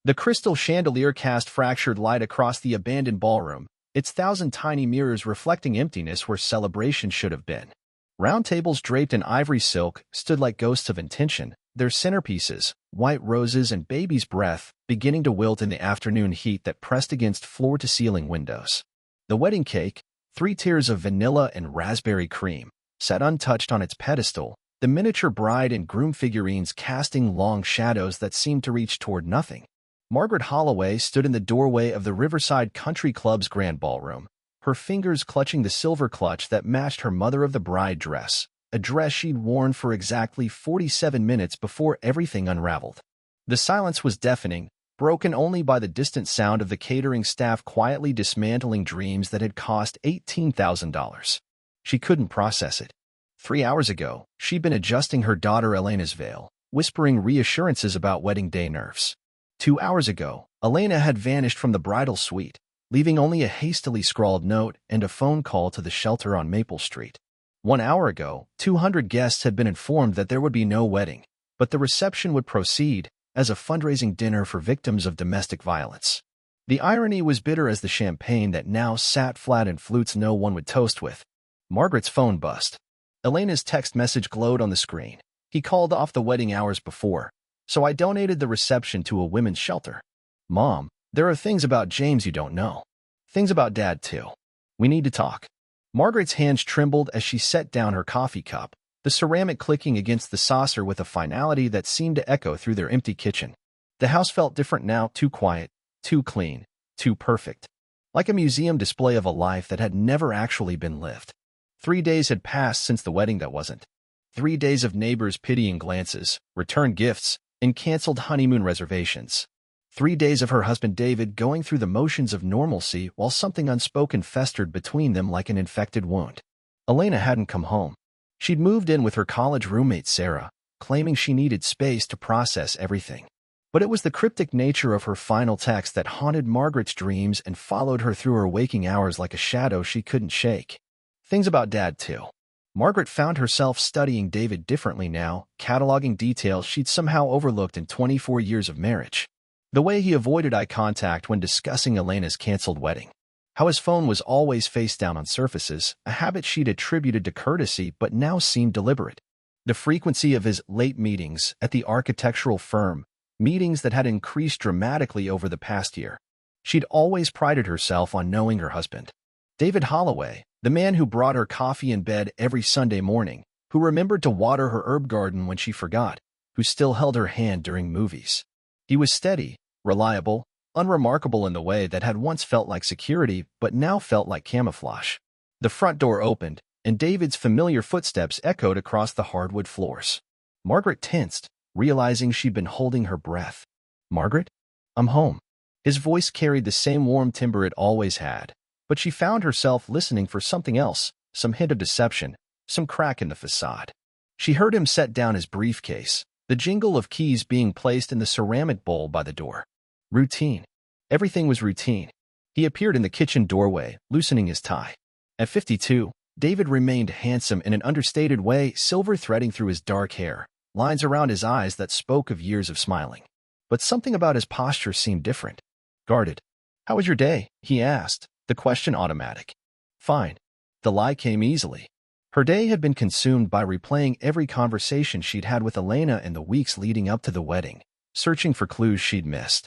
The crystal chandelier cast fractured light across the abandoned ballroom, its thousand tiny mirrors reflecting emptiness where celebration should have been. Round tables draped in ivory silk stood like ghosts of intention, their centerpieces, white roses and baby's breath, beginning to wilt in the afternoon heat that pressed against floor-to-ceiling windows. The wedding cake, 3 tiers of vanilla and raspberry cream, sat untouched on its pedestal, the miniature bride and groom figurines casting long shadows that seemed to reach toward nothing. Margaret Holloway stood in the doorway of the Riverside Country Club's grand ballroom, her fingers clutching the silver clutch that matched her mother-of-the-bride dress, a dress she'd worn for exactly 47 minutes before everything unraveled. The silence was deafening, broken only by the distant sound of the catering staff quietly dismantling dreams that had cost $18,000. She couldn't process it. 3 hours ago, she'd been adjusting her daughter Elena's veil, whispering reassurances about wedding day nerves. 2 hours ago, Elena had vanished from the bridal suite, leaving only a hastily scrawled note and a phone call to the shelter on Maple Street. 1 hour ago, 200 guests had been informed that there would be no wedding, but the reception would proceed as a fundraising dinner for victims of domestic violence. The irony was bitter as the champagne that now sat flat in flutes no one would toast with. Margaret's phone buzzed. Elena's text message glowed on the screen. He called off the wedding hours before, so I donated the reception to a women's shelter. Mom, there are things about James you don't know. Things about Dad, too. We need to talk. Margaret's hands trembled as she set down her coffee cup, the ceramic clicking against the saucer with a finality that seemed to echo through their empty kitchen. The house felt different now, too quiet, too clean, too perfect. Like a museum display of a life that had never actually been lived. 3 days had passed since the wedding that wasn't. 3 days of neighbors' pitying glances, returned gifts, and canceled honeymoon reservations. 3 days of her husband David going through the motions of normalcy while something unspoken festered between them like an infected wound. Elena hadn't come home. She'd moved in with her college roommate Sarah, claiming she needed space to process everything. But it was the cryptic nature of her final text that haunted Margaret's dreams and followed her through her waking hours like a shadow she couldn't shake. Things about Dad, too. Margaret found herself studying David differently now, cataloging details she'd somehow overlooked in 24 years of marriage. The way he avoided eye contact when discussing Elena's canceled wedding. How his phone was always face down on surfaces, a habit she'd attributed to courtesy but now seemed deliberate. The frequency of his late meetings at the architectural firm, meetings that had increased dramatically over the past year. She'd always prided herself on knowing her husband. David Holloway, the man who brought her coffee in bed every Sunday morning, who remembered to water her herb garden when she forgot, who still held her hand during movies. He was steady, reliable, unremarkable in the way that had once felt like security but now felt like camouflage. The front door opened, and David's familiar footsteps echoed across the hardwood floors. Margaret tensed, realizing she'd been holding her breath. "Margaret? I'm home." His voice carried the same warm timbre it always had, but she found herself listening for something else, some hint of deception, some crack in the facade. She heard him set down his briefcase, the jingle of keys being placed in the ceramic bowl by the door. Routine. Everything was routine. He appeared in the kitchen doorway, loosening his tie. At 52, David remained handsome in an understated way, silver threading through his dark hair, lines around his eyes that spoke of years of smiling. But something about his posture seemed different. Guarded. "How was your day?" he asked, the question automatic. "Fine." The lie came easily. Her day had been consumed by replaying every conversation she'd had with Elena in the weeks leading up to the wedding, searching for clues she'd missed.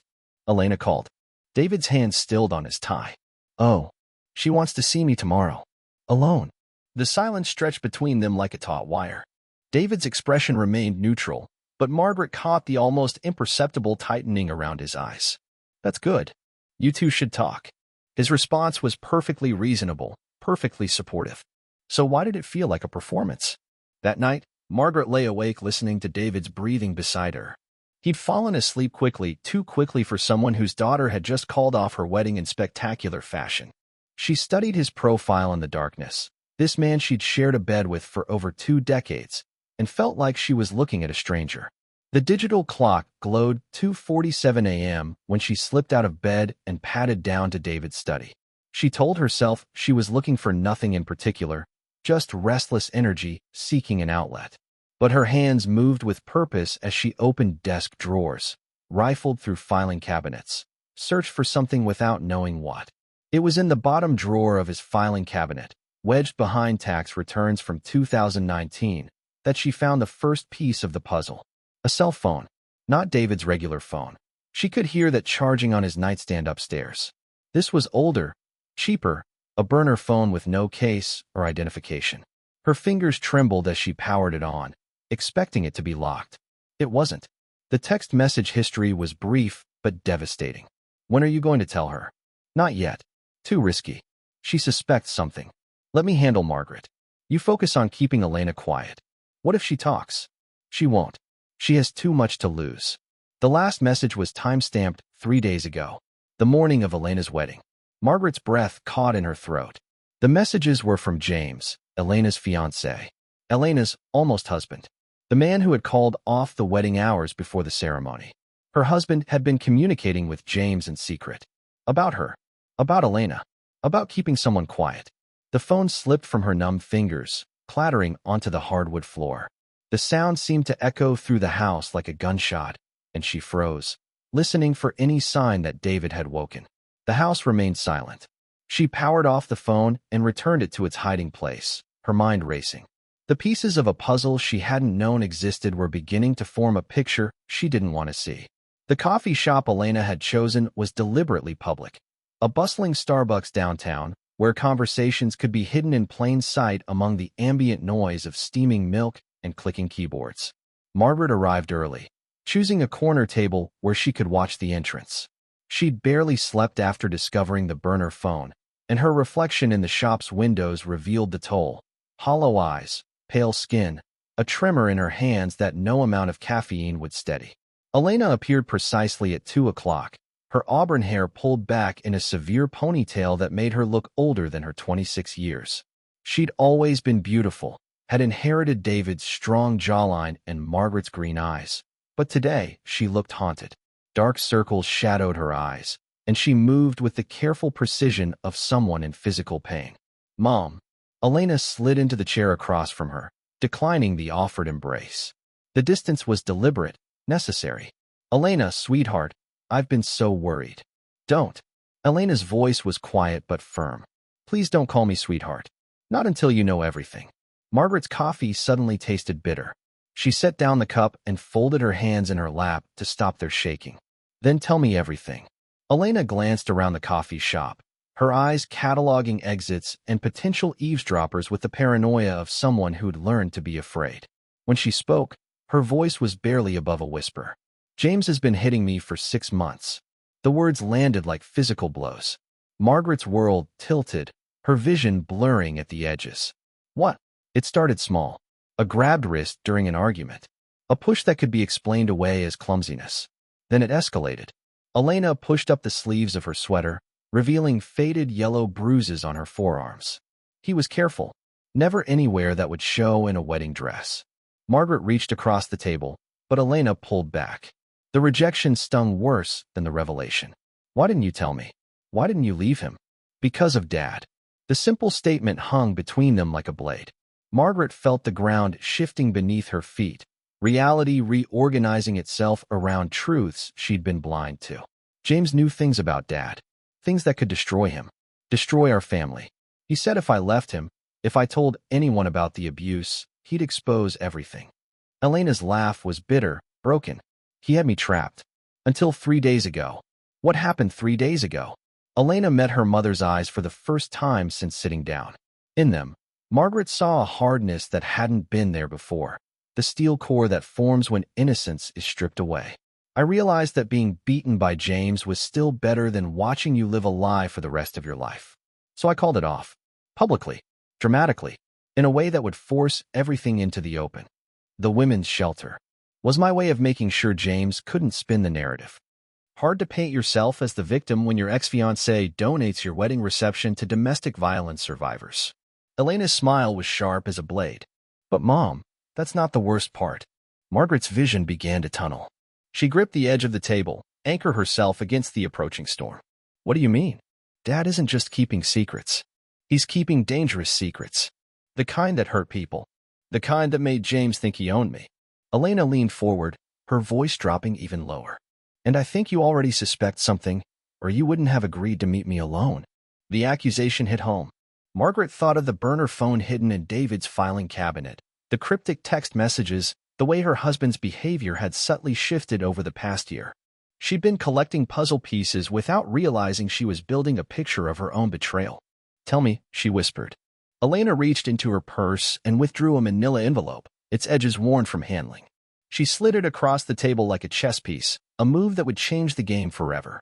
Elena called. David's hand stilled on his tie. "Oh, she wants to see me tomorrow. Alone." The silence stretched between them like a taut wire. David's expression remained neutral, but Margaret caught the almost imperceptible tightening around his eyes. "That's good. You two should talk." His response was perfectly reasonable, perfectly supportive. So why did it feel like a performance? That night, Margaret lay awake listening to David's breathing beside her. He'd fallen asleep quickly, too quickly for someone whose daughter had just called off her wedding in spectacular fashion. She studied his profile in the darkness, this man she'd shared a bed with for over 2 decades, and felt like she was looking at a stranger. The digital clock glowed 2:47 a.m. when she slipped out of bed and padded down to David's study. She told herself she was looking for nothing in particular, just restless energy seeking an outlet. But her hands moved with purpose as she opened desk drawers. rifled through filing cabinets, searched for something without knowing what. It was in the bottom drawer of his filing cabinet, wedged behind tax returns from 2019, that she found the first piece of the puzzle. A cell phone, not David's regular phone. She could hear that charging on his nightstand upstairs. This was older, cheaper, a burner phone with no case or identification. Her fingers trembled as she powered it on, expecting it to be locked. It wasn't. The text message history was brief but devastating. When are you going to tell her? Not yet. Too risky. She suspects something. Let me handle Margaret. You focus on keeping Elena quiet. What if she talks? She won't. She has too much to lose. The last message was time-stamped 3 days ago, the morning of Elena's wedding. Margaret's breath caught in her throat. The messages were from James, Elena's fiancé, Elena's almost husband, the man who had called off the wedding hours before the ceremony. Her husband had been communicating with James in secret. About her. About Elena. About keeping someone quiet. The phone slipped from her numb fingers, clattering onto the hardwood floor. The sound seemed to echo through the house like a gunshot, and she froze, listening for any sign that David had woken. The house remained silent. She powered off the phone and returned it to its hiding place, her mind racing. The pieces of a puzzle she hadn't known existed were beginning to form a picture she didn't want to see. The coffee shop Elena had chosen was deliberately public. A bustling Starbucks downtown, where conversations could be hidden in plain sight among the ambient noise of steaming milk and clicking keyboards. Margaret arrived early, choosing a corner table where she could watch the entrance. She'd barely slept after discovering the burner phone, and her reflection in the shop's windows revealed the toll. Hollow eyes, pale skin, a tremor in her hands that no amount of caffeine would steady. Elena appeared precisely at 2 o'clock, her auburn hair pulled back in a severe ponytail that made her look older than her 26 years. She'd always been beautiful, had inherited David's strong jawline and Margaret's green eyes. But today, she looked haunted. Dark circles shadowed her eyes, and she moved with the careful precision of someone in physical pain. Mom. Elena slid into the chair across from her, declining the offered embrace. The distance was deliberate, necessary. Elena, sweetheart, I've been so worried. Don't. Elena's voice was quiet but firm. Please don't call me sweetheart. Not until you know everything. Margaret's coffee suddenly tasted bitter. She set down the cup and folded her hands in her lap to stop their shaking. Then tell me everything. Elena glanced around the coffee shop, her eyes cataloging exits and potential eavesdroppers with the paranoia of someone who'd learned to be afraid. When she spoke, her voice was barely above a whisper. James has been hitting me for 6 months. The words landed like physical blows. Margaret's world tilted, her vision blurring at the edges. What? It started small. A grabbed wrist during an argument. A push that could be explained away as clumsiness. Then it escalated. Elena pushed up the sleeves of her sweater, revealing faded yellow bruises on her forearms. He was careful. Never anywhere that would show in a wedding dress. Margaret reached across the table, but Elena pulled back. The rejection stung worse than the revelation. Why didn't you tell me? Why didn't you leave him? Because of Dad. The simple statement hung between them like a blade. Margaret felt the ground shifting beneath her feet, reality reorganizing itself around truths she'd been blind to. James knew things about Dad, things that could destroy him, destroy our family. He said if I left him, if I told anyone about the abuse, he'd expose everything. Elena's laugh was bitter, broken. He had me trapped. Until 3 days ago. What happened 3 days ago? Elena met her mother's eyes for the first time since sitting down. In them, Margaret saw a hardness that hadn't been there before, the steel core that forms when innocence is stripped away. I realized that being beaten by James was still better than watching you live a lie for the rest of your life. So I called it off. Publicly. Dramatically. In a way that would force everything into the open. The women's shelter was my way of making sure James couldn't spin the narrative. Hard to paint yourself as the victim when your ex-fiancé donates your wedding reception to domestic violence survivors. Elena's smile was sharp as a blade. But Mom, that's not the worst part. Margaret's vision began to tunnel. She gripped the edge of the table, anchor herself against the approaching storm. What do you mean? Dad isn't just keeping secrets. He's keeping dangerous secrets. The kind that hurt people. The kind that made James think he owned me. Elena leaned forward, her voice dropping even lower. And I think you already suspect something, or you wouldn't have agreed to meet me alone. The accusation hit home. Margaret thought of the burner phone hidden in David's filing cabinet, the cryptic text messages, the way her husband's behavior had subtly shifted over the past year. She'd been collecting puzzle pieces without realizing she was building a picture of her own betrayal. "Tell me," she whispered. Elena reached into her purse and withdrew a manila envelope, its edges worn from handling. She slid it across the table like a chess piece, a move that would change the game forever.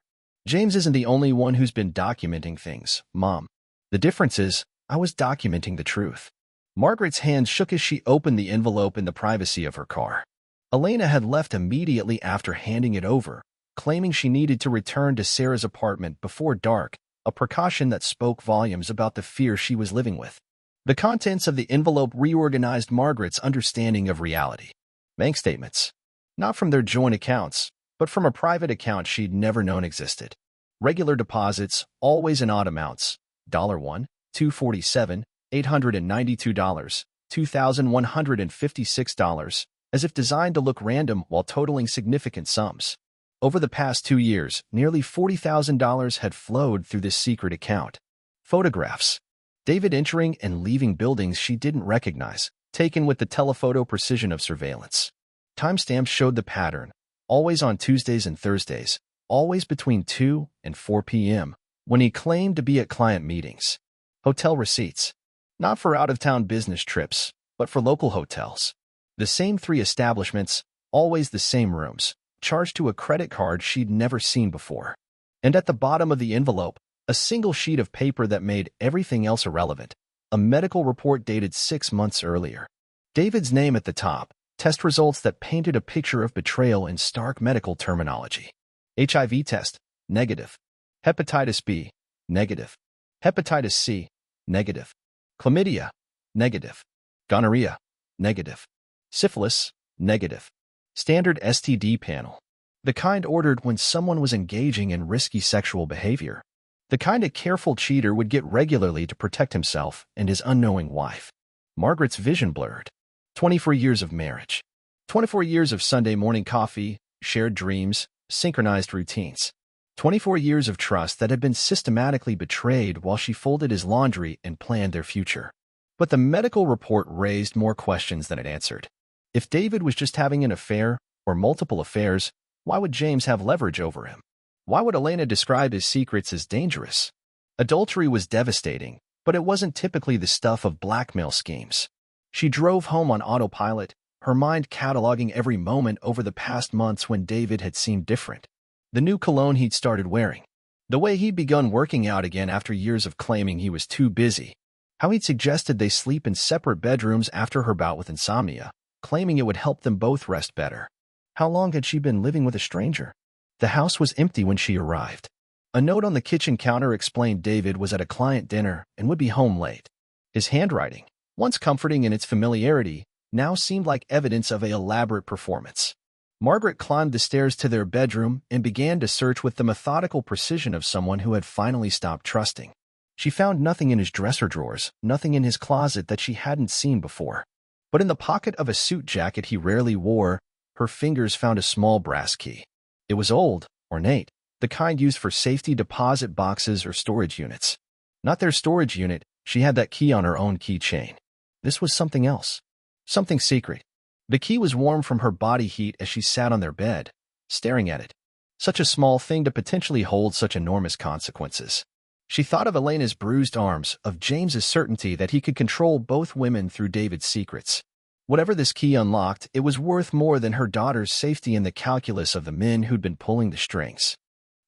"James isn't the only one who's been documenting things, Mom. The difference is, I was documenting the truth." Margaret's hand shook as she opened the envelope in the privacy of her car. Elena had left immediately after handing it over, claiming she needed to return to Sarah's apartment before dark, a precaution that spoke volumes about the fear she was living with. The contents of the envelope reorganized Margaret's understanding of reality. Bank statements. Not from their joint accounts, but from a private account she'd never known existed. Regular deposits, always in odd amounts. $1, $247, $892, $2,156, as if designed to look random while totaling significant sums. Over the past 2 years, nearly $40,000 had flowed through this secret account. Photographs. David entering and leaving buildings she didn't recognize, taken with the telephoto precision of surveillance. Timestamps showed the pattern, always on Tuesdays and Thursdays, always between 2 and 4 p.m., when he claimed to be at client meetings. Hotel receipts. Not for out-of-town business trips, but for local hotels. The same 3 establishments, always the same rooms, charged to a credit card she'd never seen before. And at the bottom of the envelope, a single sheet of paper that made everything else irrelevant, a medical report dated 6 months earlier. David's name at the top, test results that painted a picture of betrayal in stark medical terminology. HIV test, negative. Hepatitis B, negative. Hepatitis C, negative. Chlamydia, negative. Gonorrhea, negative. Syphilis, negative. Standard STD panel. The kind ordered when someone was engaging in risky sexual behavior. The kind a careful cheater would get regularly to protect himself and his unknowing wife. Margaret's vision blurred. 24 years of marriage. 24 years of Sunday morning coffee, shared dreams, synchronized routines. 24 years of trust that had been systematically betrayed while she folded his laundry and planned their future. But the medical report raised more questions than it answered. If David was just having an affair, or multiple affairs, why would James have leverage over him? Why would Elena describe his secrets as dangerous? Adultery was devastating, but it wasn't typically the stuff of blackmail schemes. She drove home on autopilot, her mind cataloging every moment over the past months when David had seemed different. The new cologne he'd started wearing. The way he'd begun working out again after years of claiming he was too busy. How he'd suggested they sleep in separate bedrooms after her bout with insomnia, claiming it would help them both rest better. How long had she been living with a stranger? The house was empty when she arrived. A note on the kitchen counter explained David was at a client dinner and would be home late. His handwriting, once comforting in its familiarity, now seemed like evidence of an elaborate performance. Margaret climbed the stairs to their bedroom and began to search with the methodical precision of someone who had finally stopped trusting. She found nothing in his dresser drawers, nothing in his closet that she hadn't seen before. But in the pocket of a suit jacket he rarely wore, her fingers found a small brass key. It was old, ornate, the kind used for safety deposit boxes or storage units. Not their storage unit, she had that key on her own keychain. This was something else. Something secret. The key was warm from her body heat as she sat on their bed, staring at it. Such a small thing to potentially hold such enormous consequences. She thought of Elena's bruised arms, of James's certainty that he could control both women through David's secrets. Whatever this key unlocked, it was worth more than her daughter's safety in the calculus of the men who'd been pulling the strings.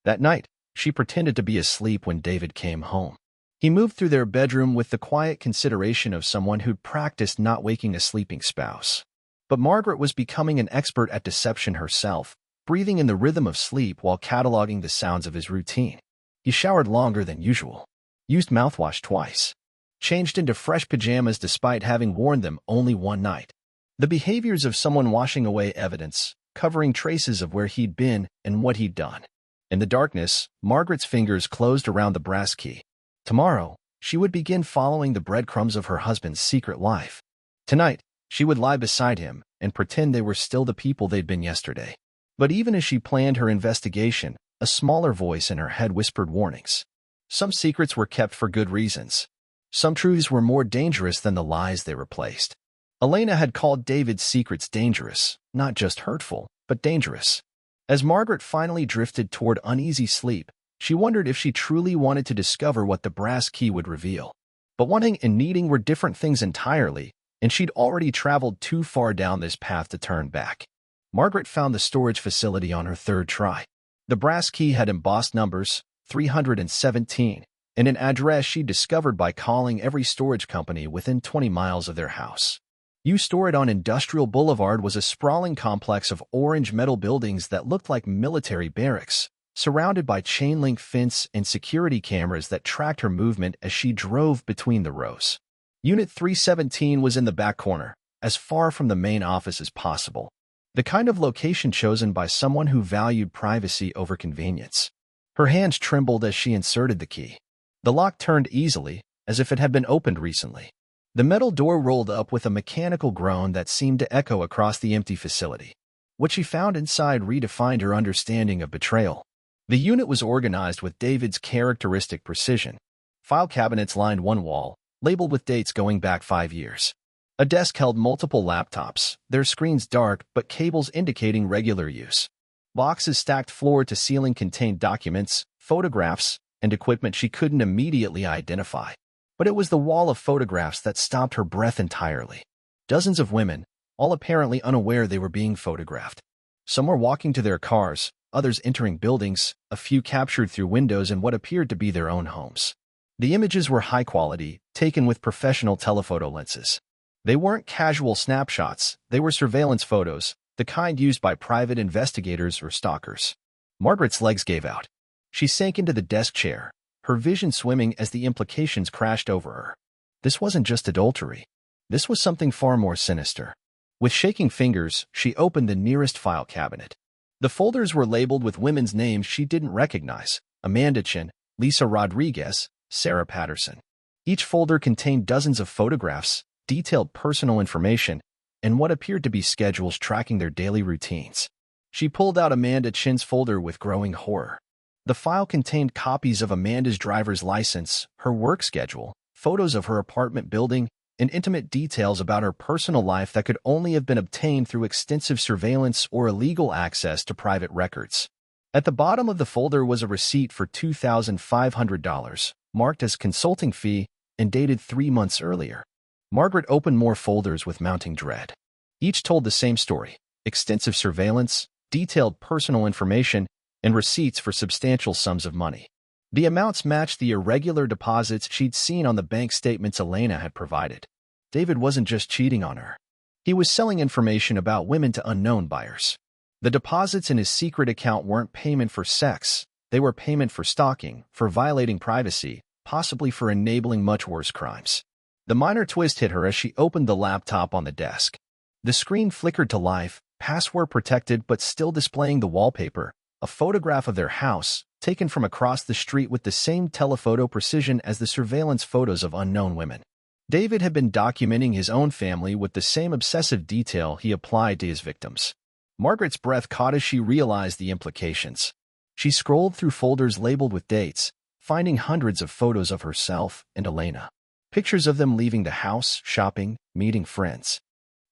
That night, she pretended to be asleep when David came home. He moved through their bedroom with the quiet consideration of someone who'd practiced not waking a sleeping spouse. But Margaret was becoming an expert at deception herself, breathing in the rhythm of sleep while cataloging the sounds of his routine. He showered longer than usual, used mouthwash twice, changed into fresh pajamas despite having worn them only one night. The behaviors of someone washing away evidence, covering traces of where he'd been and what he'd done. In the darkness, Margaret's fingers closed around the brass key. Tomorrow, she would begin following the breadcrumbs of her husband's secret life. Tonight, she would lie beside him and pretend they were still the people they'd been yesterday. But even as she planned her investigation, a smaller voice in her head whispered warnings. Some secrets were kept for good reasons. Some truths were more dangerous than the lies they replaced. Elena had called David's secrets dangerous, not just hurtful, but dangerous. As Margaret finally drifted toward uneasy sleep, she wondered if she truly wanted to discover what the brass key would reveal. But wanting and needing were different things entirely, and she'd already traveled too far down this path to turn back. Margaret found the storage facility on her third try. The brass key had embossed numbers, 317, and an address she discovered by calling every storage company within 20 miles of their house. You Store It on Industrial Boulevard was a sprawling complex of orange metal buildings that looked like military barracks, surrounded by chain-link fence and security cameras that tracked her movement as she drove between the rows. Unit 317 was in the back corner, as far from the main office as possible, the kind of location chosen by someone who valued privacy over convenience. Her hands trembled as she inserted the key. The lock turned easily, as if it had been opened recently. The metal door rolled up with a mechanical groan that seemed to echo across the empty facility. What she found inside redefined her understanding of betrayal. The unit was organized with David's characteristic precision. File cabinets lined one wall, labeled with dates going back 5 years. A desk held multiple laptops, their screens dark but cables indicating regular use. Boxes stacked floor to ceiling contained documents, photographs, and equipment she couldn't immediately identify. But it was the wall of photographs that stopped her breath entirely. Dozens of women, all apparently unaware they were being photographed. Some were walking to their cars, others entering buildings, a few captured through windows in what appeared to be their own homes. The images were high quality, taken with professional telephoto lenses. They weren't casual snapshots, they were surveillance photos, the kind used by private investigators or stalkers. Margaret's legs gave out. She sank into the desk chair, her vision swimming as the implications crashed over her. This wasn't just adultery. This was something far more sinister. With shaking fingers, she opened the nearest file cabinet. The folders were labeled with women's names she didn't recognize: Amanda Chin, Lisa Rodriguez, Sarah Patterson. Each folder contained dozens of photographs, detailed personal information, and what appeared to be schedules tracking their daily routines. She pulled out Amanda Chin's folder with growing horror. The file contained copies of Amanda's driver's license, her work schedule, photos of her apartment building, and intimate details about her personal life that could only have been obtained through extensive surveillance or illegal access to private records. At the bottom of the folder was a receipt for $2,500, marked as consulting fee and dated 3 months earlier. Margaret opened more folders with mounting dread. Each told the same story: extensive surveillance, detailed personal information, and receipts for substantial sums of money. The amounts matched the irregular deposits she'd seen on the bank statements Elena had provided. David wasn't just cheating on her. He was selling information about women to unknown buyers. The deposits in his secret account weren't payment for sex. They were payment for stalking, for violating privacy, possibly for enabling much worse crimes. The minor twist hit her as she opened the laptop on the desk. The screen flickered to life, password protected but still displaying the wallpaper, a photograph of their house, taken from across the street with the same telephoto precision as the surveillance photos of unknown women. David had been documenting his own family with the same obsessive detail he applied to his victims. Margaret's breath caught as she realized the implications. She scrolled through folders labeled with dates, finding hundreds of photos of herself and Elena. Pictures of them leaving the house, shopping, meeting friends.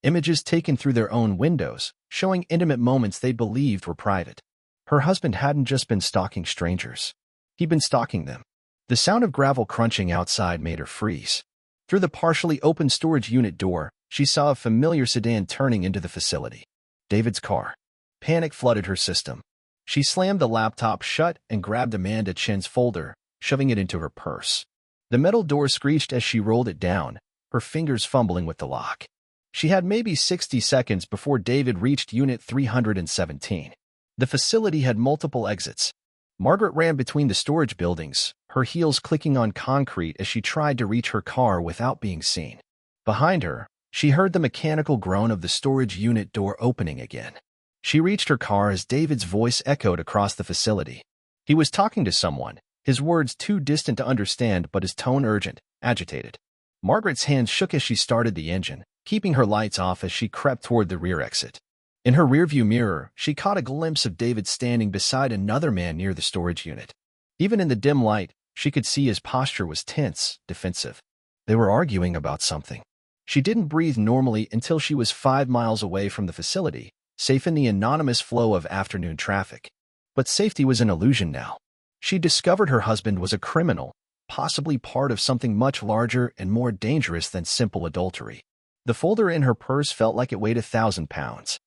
Images taken through their own windows, showing intimate moments they believed were private. Her husband hadn't just been stalking strangers. He'd been stalking them. The sound of gravel crunching outside made her freeze. Through the partially open storage unit door, she saw a familiar sedan turning into the facility. David's car. Panic flooded her system. She slammed the laptop shut and grabbed Amanda Chin's folder, shoving it into her purse. The metal door screeched as she rolled it down, her fingers fumbling with the lock. She had maybe 60 seconds before David reached Unit 317. The facility had multiple exits. Margaret ran between the storage buildings, her heels clicking on concrete as she tried to reach her car without being seen. Behind her, she heard the mechanical groan of the storage unit door opening again. She reached her car as David's voice echoed across the facility. He was talking to someone, his words too distant to understand but his tone urgent, agitated. Margaret's hands shook as she started the engine, keeping her lights off as she crept toward the rear exit. In her rearview mirror, she caught a glimpse of David standing beside another man near the storage unit. Even in the dim light, she could see his posture was tense, defensive. They were arguing about something. She didn't breathe normally until she was 5 miles away from the facility, safe in the anonymous flow of afternoon traffic. But safety was an illusion now. She discovered her husband was a criminal, possibly part of something much larger and more dangerous than simple adultery. The folder in her purse felt like it weighed 1,000 pounds.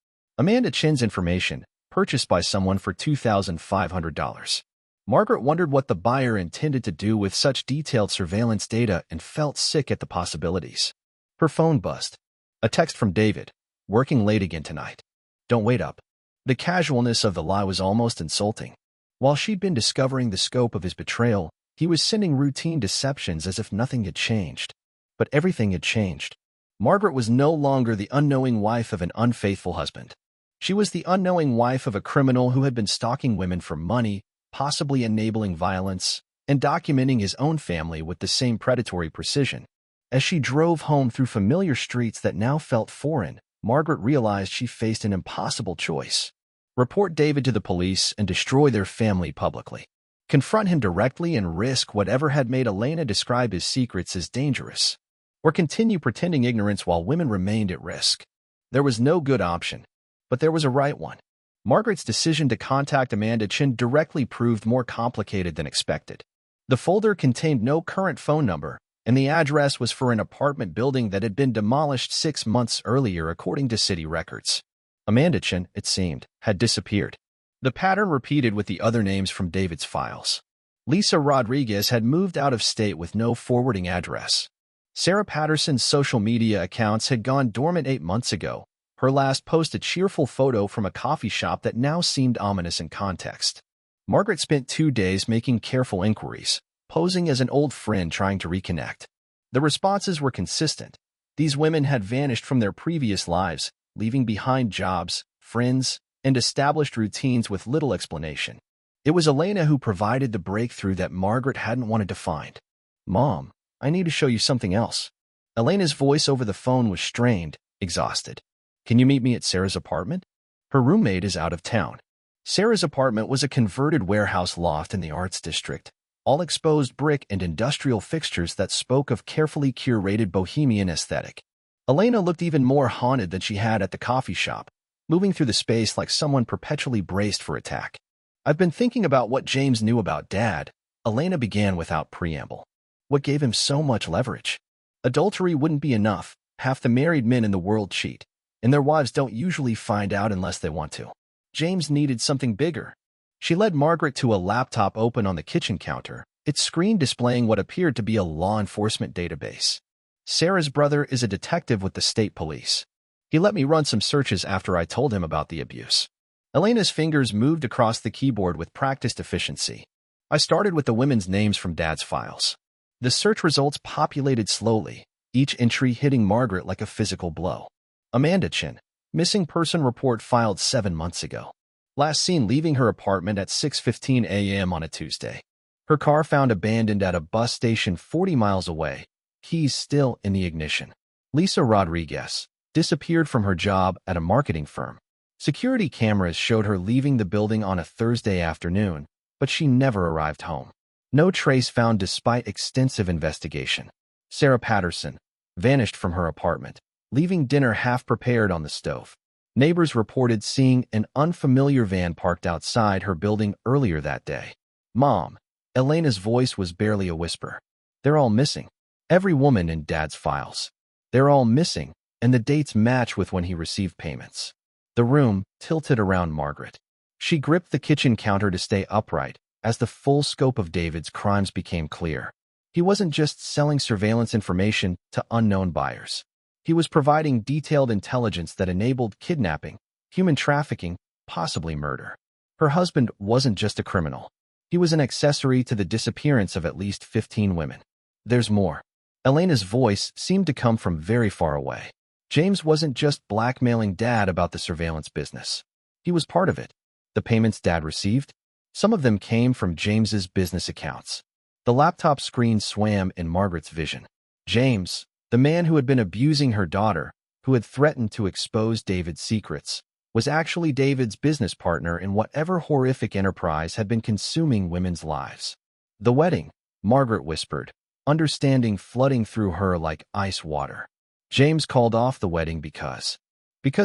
Amanda Chin's information, purchased by someone for $2,500. Margaret wondered what the buyer intended to do with such detailed surveillance data and felt sick at the possibilities. Her phone buzzed. A text from David. Working late again tonight. Don't wait up. The casualness of the lie was almost insulting. While she'd been discovering the scope of his betrayal, he was sending routine deceptions as if nothing had changed. But everything had changed. Margaret was no longer the unknowing wife of an unfaithful husband. She was the unknowing wife of a criminal who had been stalking women for money, possibly enabling violence, and documenting his own family with the same predatory precision. As she drove home through familiar streets that now felt foreign, Margaret realized she faced an impossible choice. Report David to the police and destroy their family publicly. Confront him directly and risk whatever had made Elena describe his secrets as dangerous. Or continue pretending ignorance while women remained at risk. There was no good option, but there was a right one. Margaret's decision to contact Amanda Chin directly proved more complicated than expected. The folder contained no current phone number, and the address was for an apartment building that had been demolished 6 months earlier according to city records. Amanda Chin, it seemed, had disappeared. The pattern repeated with the other names from David's files. Lisa Rodriguez had moved out of state with no forwarding address. Sarah Patterson's social media accounts had gone dormant 8 months ago. Her last post a cheerful photo from a coffee shop that now seemed ominous in context. Margaret spent 2 days making careful inquiries, posing as an old friend trying to reconnect. The responses were consistent. These women had vanished from their previous lives, leaving behind jobs, friends, and established routines with little explanation. It was Elena who provided the breakthrough that Margaret hadn't wanted to find. Mom, I need to show you something else. Elena's voice over the phone was strained, exhausted. Can you meet me at Sarah's apartment? Her roommate is out of town. Sarah's apartment was a converted warehouse loft in the Arts District, all exposed brick and industrial fixtures that spoke of carefully curated bohemian aesthetic. Elena looked even more haunted than she had at the coffee shop, moving through the space like someone perpetually braced for attack. I've been thinking about what James knew about Dad, Elena began without preamble. What gave him so much leverage? Adultery wouldn't be enough. Half the married men in the world cheat, and their wives don't usually find out unless they want to. James needed something bigger. She led Margaret to a laptop open on the kitchen counter, its screen displaying what appeared to be a law enforcement database. Sarah's brother is a detective with the state police. He let me run some searches after I told him about the abuse. Elena's fingers moved across the keyboard with practiced efficiency. I started with the women's names from Dad's files. The search results populated slowly, each entry hitting Margaret like a physical blow. Amanda Chin, missing person report filed 7 months ago. Last seen leaving her apartment at 6:15 a.m. on a Tuesday. Her car found abandoned at a bus station 40 miles away, keys still in the ignition. Lisa Rodriguez disappeared from her job at a marketing firm. Security cameras showed her leaving the building on a Thursday afternoon, but she never arrived home. No trace found despite extensive investigation. Sarah Patterson vanished from her apartment, leaving dinner half prepared on the stove. Neighbors reported seeing an unfamiliar van parked outside her building earlier that day. Mom, Elena's voice was barely a whisper. They're all missing. Every woman in Dad's files. They're all missing, and the dates match with when he received payments. The room tilted around Margaret. She gripped the kitchen counter to stay upright as the full scope of David's crimes became clear. He wasn't just selling surveillance information to unknown buyers. He was providing detailed intelligence that enabled kidnapping, human trafficking, possibly murder. Her husband wasn't just a criminal. He was an accessory to the disappearance of at least 15 women. There's more. Elena's voice seemed to come from very far away. James wasn't just blackmailing Dad about the surveillance business. He was part of it. The payments Dad received? Some of them came from James's business accounts. The laptop screen swam in Margaret's vision. James, the man who had been abusing her daughter, who had threatened to expose David's secrets, was actually David's business partner in whatever horrific enterprise had been consuming women's lives. The wedding, Margaret whispered, understanding flooding through her like ice water. James called off the wedding because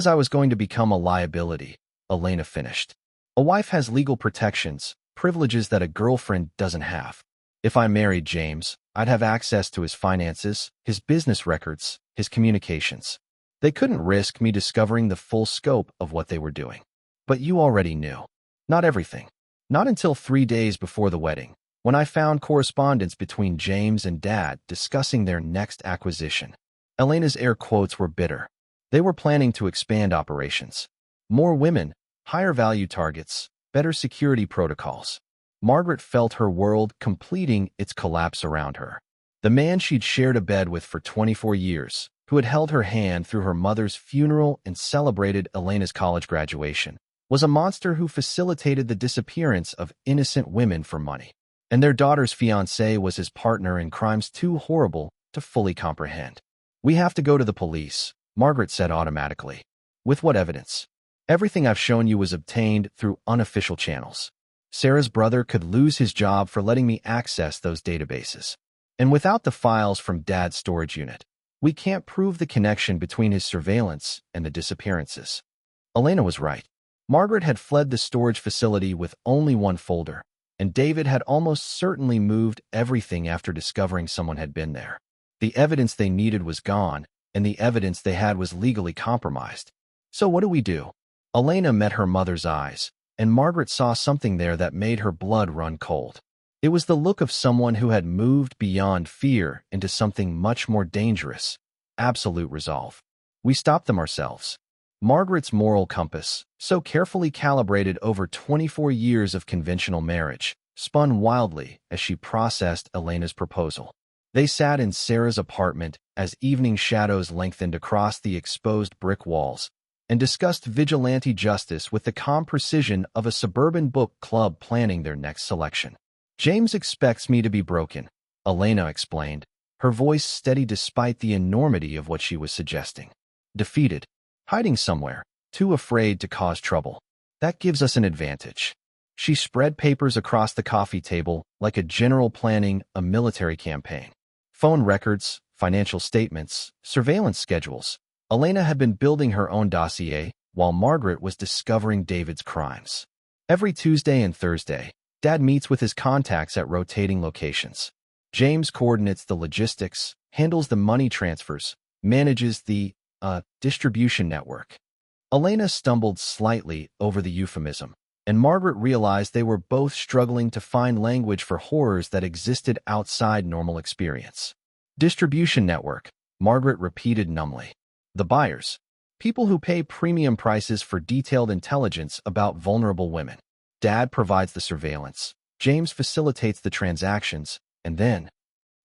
I was going to become a liability, Elena finished. A wife has legal protections, privileges that a girlfriend doesn't have. If I married James, I'd have access to his finances, his business records, his communications. They couldn't risk me discovering the full scope of what they were doing. But you already knew. Not everything. Not until 3 days before the wedding, when I found correspondence between James and Dad discussing their next acquisition. Elena's air quotes were bitter. They were planning to expand operations. More women, higher value targets, better security protocols. Margaret felt her world completing its collapse around her. The man she'd shared a bed with for 24 years, who had held her hand through her mother's funeral and celebrated Elena's college graduation, was a monster who facilitated the disappearance of innocent women for money. And their daughter's fiancé was his partner in crimes too horrible to fully comprehend. We have to go to the police, Margaret said automatically. With what evidence? Everything I've shown you was obtained through unofficial channels. Sarah's brother could lose his job for letting me access those databases. And without the files from Dad's storage unit, we can't prove the connection between his surveillance and the disappearances. Elena was right. Margaret had fled the storage facility with only one folder, and David had almost certainly moved everything after discovering someone had been there. The evidence they needed was gone, and the evidence they had was legally compromised. So what do we do? Elena met her mother's eyes, and Margaret saw something there that made her blood run cold. It was the look of someone who had moved beyond fear into something much more dangerous, absolute resolve. We stopped them ourselves. Margaret's moral compass, so carefully calibrated over 24 years of conventional marriage, spun wildly as she processed Elena's proposal. They sat in Sarah's apartment as evening shadows lengthened across the exposed brick walls, and discussed vigilante justice with the calm precision of a suburban book club planning their next selection. James expects me to be broken, Elena explained, her voice steady despite the enormity of what she was suggesting. Defeated, hiding somewhere, too afraid to cause trouble. That gives us an advantage. She spread papers across the coffee table like a general planning a military campaign. Phone records, financial statements, surveillance schedules. Elena had been building her own dossier while Margaret was discovering David's crimes. Every Tuesday and Thursday, Dad meets with his contacts at rotating locations. James coordinates the logistics, handles the money transfers, manages the distribution network. Elena stumbled slightly over the euphemism, and Margaret realized they were both struggling to find language for horrors that existed outside normal experience. Distribution network, Margaret repeated numbly. The buyers. People who pay premium prices for detailed intelligence about vulnerable women. Dad provides the surveillance. James facilitates the transactions, and then...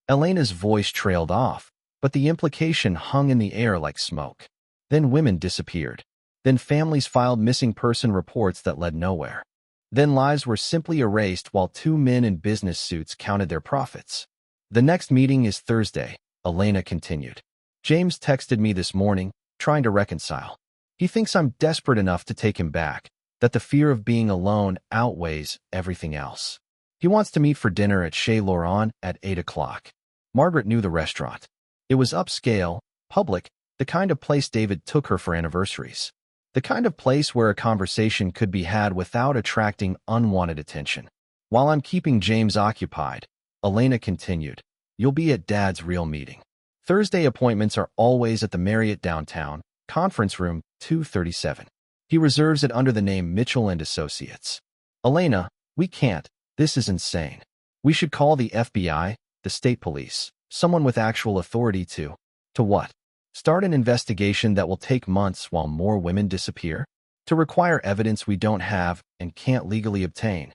Elena's voice trailed off, but the implication hung in the air like smoke. Then women disappeared. Then families filed missing person reports that led nowhere. Then lives were simply erased while two men in business suits counted their profits. The next meeting is Thursday, Elena continued. James texted me this morning, trying to reconcile. He thinks I'm desperate enough to take him back, that the fear of being alone outweighs everything else. He wants to meet for dinner at Chez Laurent at 8 o'clock. Margaret knew the restaurant. It was upscale, public, the kind of place David took her for anniversaries. The kind of place where a conversation could be had without attracting unwanted attention. While I'm keeping James occupied, Elena continued, you'll be at Dad's real meeting. Thursday appointments are always at the Marriott downtown, conference room 237. He reserves it under the name Mitchell & Associates. Elena, we can't. This is insane. We should call the FBI, the state police, someone with actual authority to what? Start an investigation that will take months while more women disappear? To require evidence we don't have and can't legally obtain.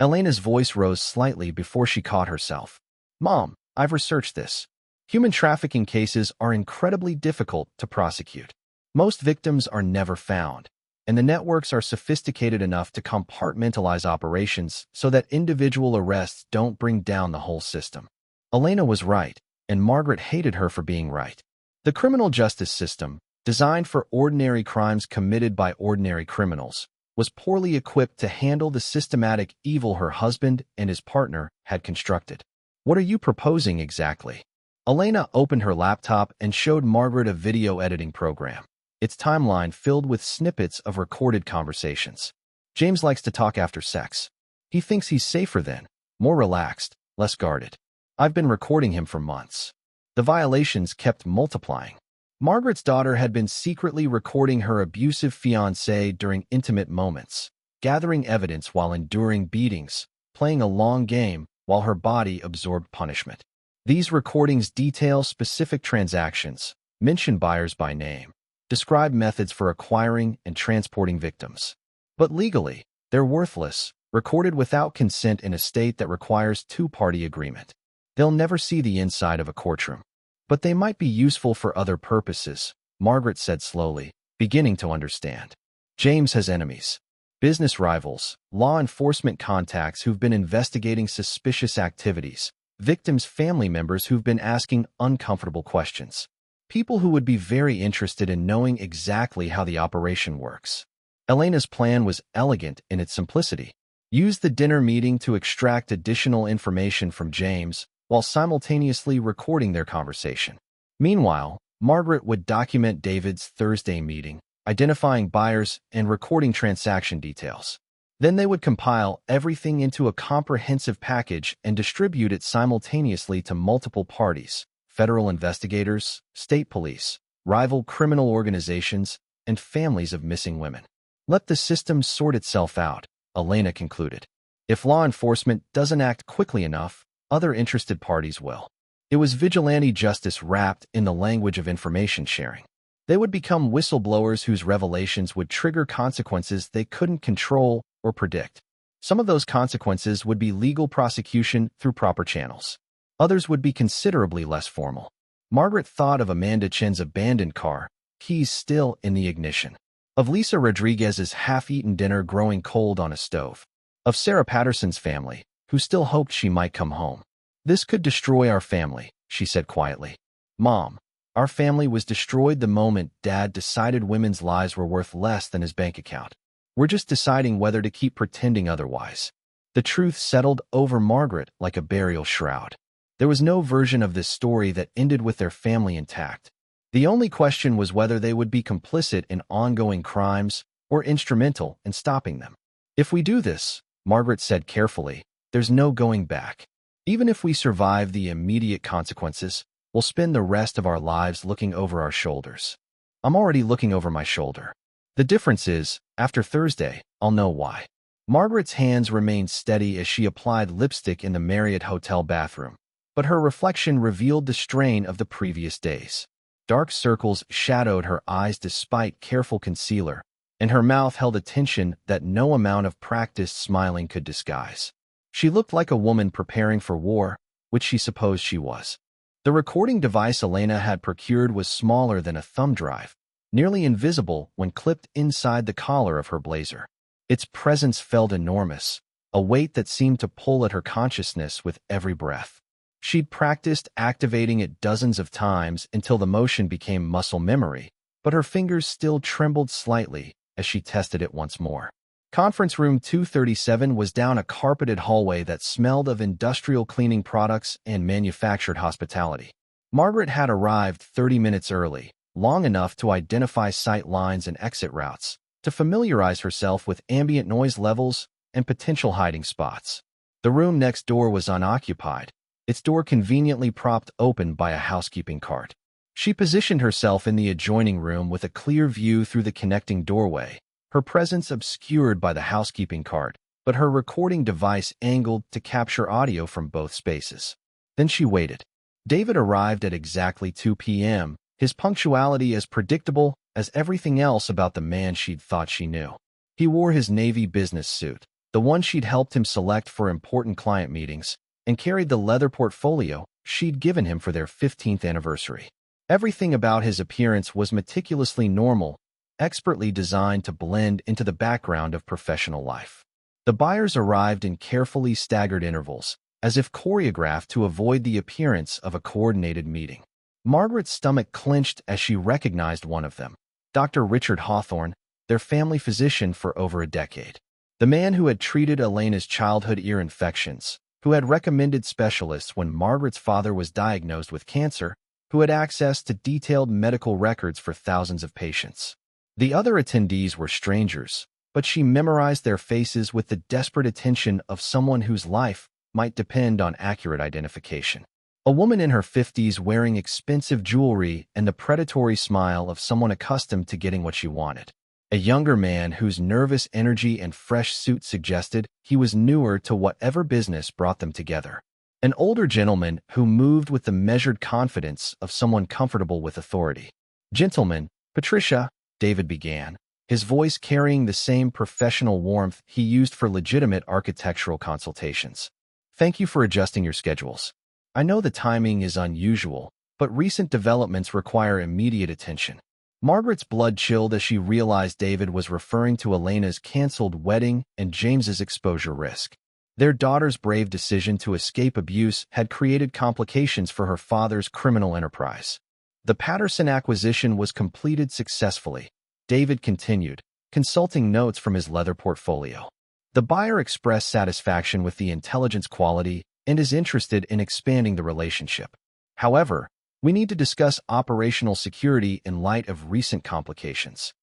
Elena's voice rose slightly before she caught herself. Mom, I've researched this. Human trafficking cases are incredibly difficult to prosecute. Most victims are never found, and the networks are sophisticated enough to compartmentalize operations so that individual arrests don't bring down the whole system. Elena was right, and Margaret hated her for being right. The criminal justice system, designed for ordinary crimes committed by ordinary criminals, was poorly equipped to handle the systematic evil her husband and his partner had constructed. What are you proposing exactly? Elena opened her laptop and showed Margaret a video editing program, its timeline filled with snippets of recorded conversations. James likes to talk after sex. He thinks he's safer then, more relaxed, less guarded. I've been recording him for months. The violations kept multiplying. Margaret's daughter had been secretly recording her abusive fiancé during intimate moments, gathering evidence while enduring beatings, playing a long game while her body absorbed punishment. These recordings detail specific transactions, mention buyers by name, describe methods for acquiring and transporting victims. But legally, they're worthless, recorded without consent in a state that requires two-party agreement. They'll never see the inside of a courtroom. But they might be useful for other purposes, Margaret said slowly, beginning to understand. James has enemies. Business rivals, law enforcement contacts who've been investigating suspicious activities, victims' family members who've been asking uncomfortable questions. People who would be very interested in knowing exactly how the operation works. Elena's plan was elegant in its simplicity. Use the dinner meeting to extract additional information from James, while simultaneously recording their conversation. Meanwhile, Margaret would document David's Thursday meeting, identifying buyers and recording transaction details. Then they would compile everything into a comprehensive package and distribute it simultaneously to multiple parties: federal investigators, state police, rival criminal organizations, and families of missing women. Let the system sort itself out, Elena concluded. If law enforcement doesn't act quickly enough, other interested parties will. It was vigilante justice wrapped in the language of information sharing. They would become whistleblowers whose revelations would trigger consequences they couldn't control or predict. Some of those consequences would be legal prosecution through proper channels. Others would be considerably less formal. Margaret thought of Amanda Chen's abandoned car, keys still in the ignition. Of Lisa Rodriguez's half-eaten dinner growing cold on a stove. Of Sarah Patterson's family, who still hoped she might come home. This could destroy our family, she said quietly. Mom, our family was destroyed the moment Dad decided women's lives were worth less than his bank account. We're just deciding whether to keep pretending otherwise. The truth settled over Margaret like a burial shroud. There was no version of this story that ended with their family intact. The only question was whether they would be complicit in ongoing crimes or instrumental in stopping them. If we do this, Margaret said carefully, there's no going back. Even if we survive the immediate consequences, we'll spend the rest of our lives looking over our shoulders. I'm already looking over my shoulder. The difference is, after Thursday, I'll know why. Margaret's hands remained steady as she applied lipstick in the Marriott Hotel bathroom, but her reflection revealed the strain of the previous days. Dark circles shadowed her eyes despite careful concealer, and her mouth held a tension that no amount of practiced smiling could disguise. She looked like a woman preparing for war, which she supposed she was. The recording device Elena had procured was smaller than a thumb drive, nearly invisible when clipped inside the collar of her blazer. Its presence felt enormous, a weight that seemed to pull at her consciousness with every breath. She'd practiced activating it dozens of times until the motion became muscle memory, but her fingers still trembled slightly as she tested it once more. Conference room 237 was down a carpeted hallway that smelled of industrial cleaning products and manufactured hospitality. Margaret had arrived 30 minutes early, long enough to identify sight lines and exit routes, to familiarize herself with ambient noise levels and potential hiding spots. The room next door was unoccupied, its door conveniently propped open by a housekeeping cart. She positioned herself in the adjoining room with a clear view through the connecting doorway, her presence obscured by the housekeeping cart, but her recording device angled to capture audio from both spaces. Then she waited. David arrived at exactly 2 p.m., his punctuality as predictable as everything else about the man she'd thought she knew. He wore his navy business suit, the one she'd helped him select for important client meetings, and carried the leather portfolio she'd given him for their 15th anniversary. Everything about his appearance was meticulously normal, expertly designed to blend into the background of professional life. The buyers arrived in carefully staggered intervals, as if choreographed to avoid the appearance of a coordinated meeting. Margaret's stomach clenched as she recognized one of them. Dr. Richard Hawthorne, their family physician for over a decade. The man who had treated Elena's childhood ear infections, who had recommended specialists when Margaret's father was diagnosed with cancer, who had access to detailed medical records for thousands of patients. The other attendees were strangers, but she memorized their faces with the desperate attention of someone whose life might depend on accurate identification. A woman in her 50s wearing expensive jewelry and the predatory smile of someone accustomed to getting what she wanted. A younger man whose nervous energy and fresh suit suggested he was newer to whatever business brought them together. An older gentleman who moved with the measured confidence of someone comfortable with authority. "Gentlemen, Patricia," David began, his voice carrying the same professional warmth he used for legitimate architectural consultations. "Thank you for adjusting your schedules. I know the timing is unusual, but recent developments require immediate attention." Margaret's blood chilled as she realized David was referring to Elena's canceled wedding and James's exposure risk. Their daughter's brave decision to escape abuse had created complications for her father's criminal enterprise. The Patterson acquisition was completed successfully, David continued, consulting notes from his leather portfolio. The buyer expressed satisfaction with the intelligence quality and is interested in expanding the relationship. However, we need to discuss operational security in light of recent complications.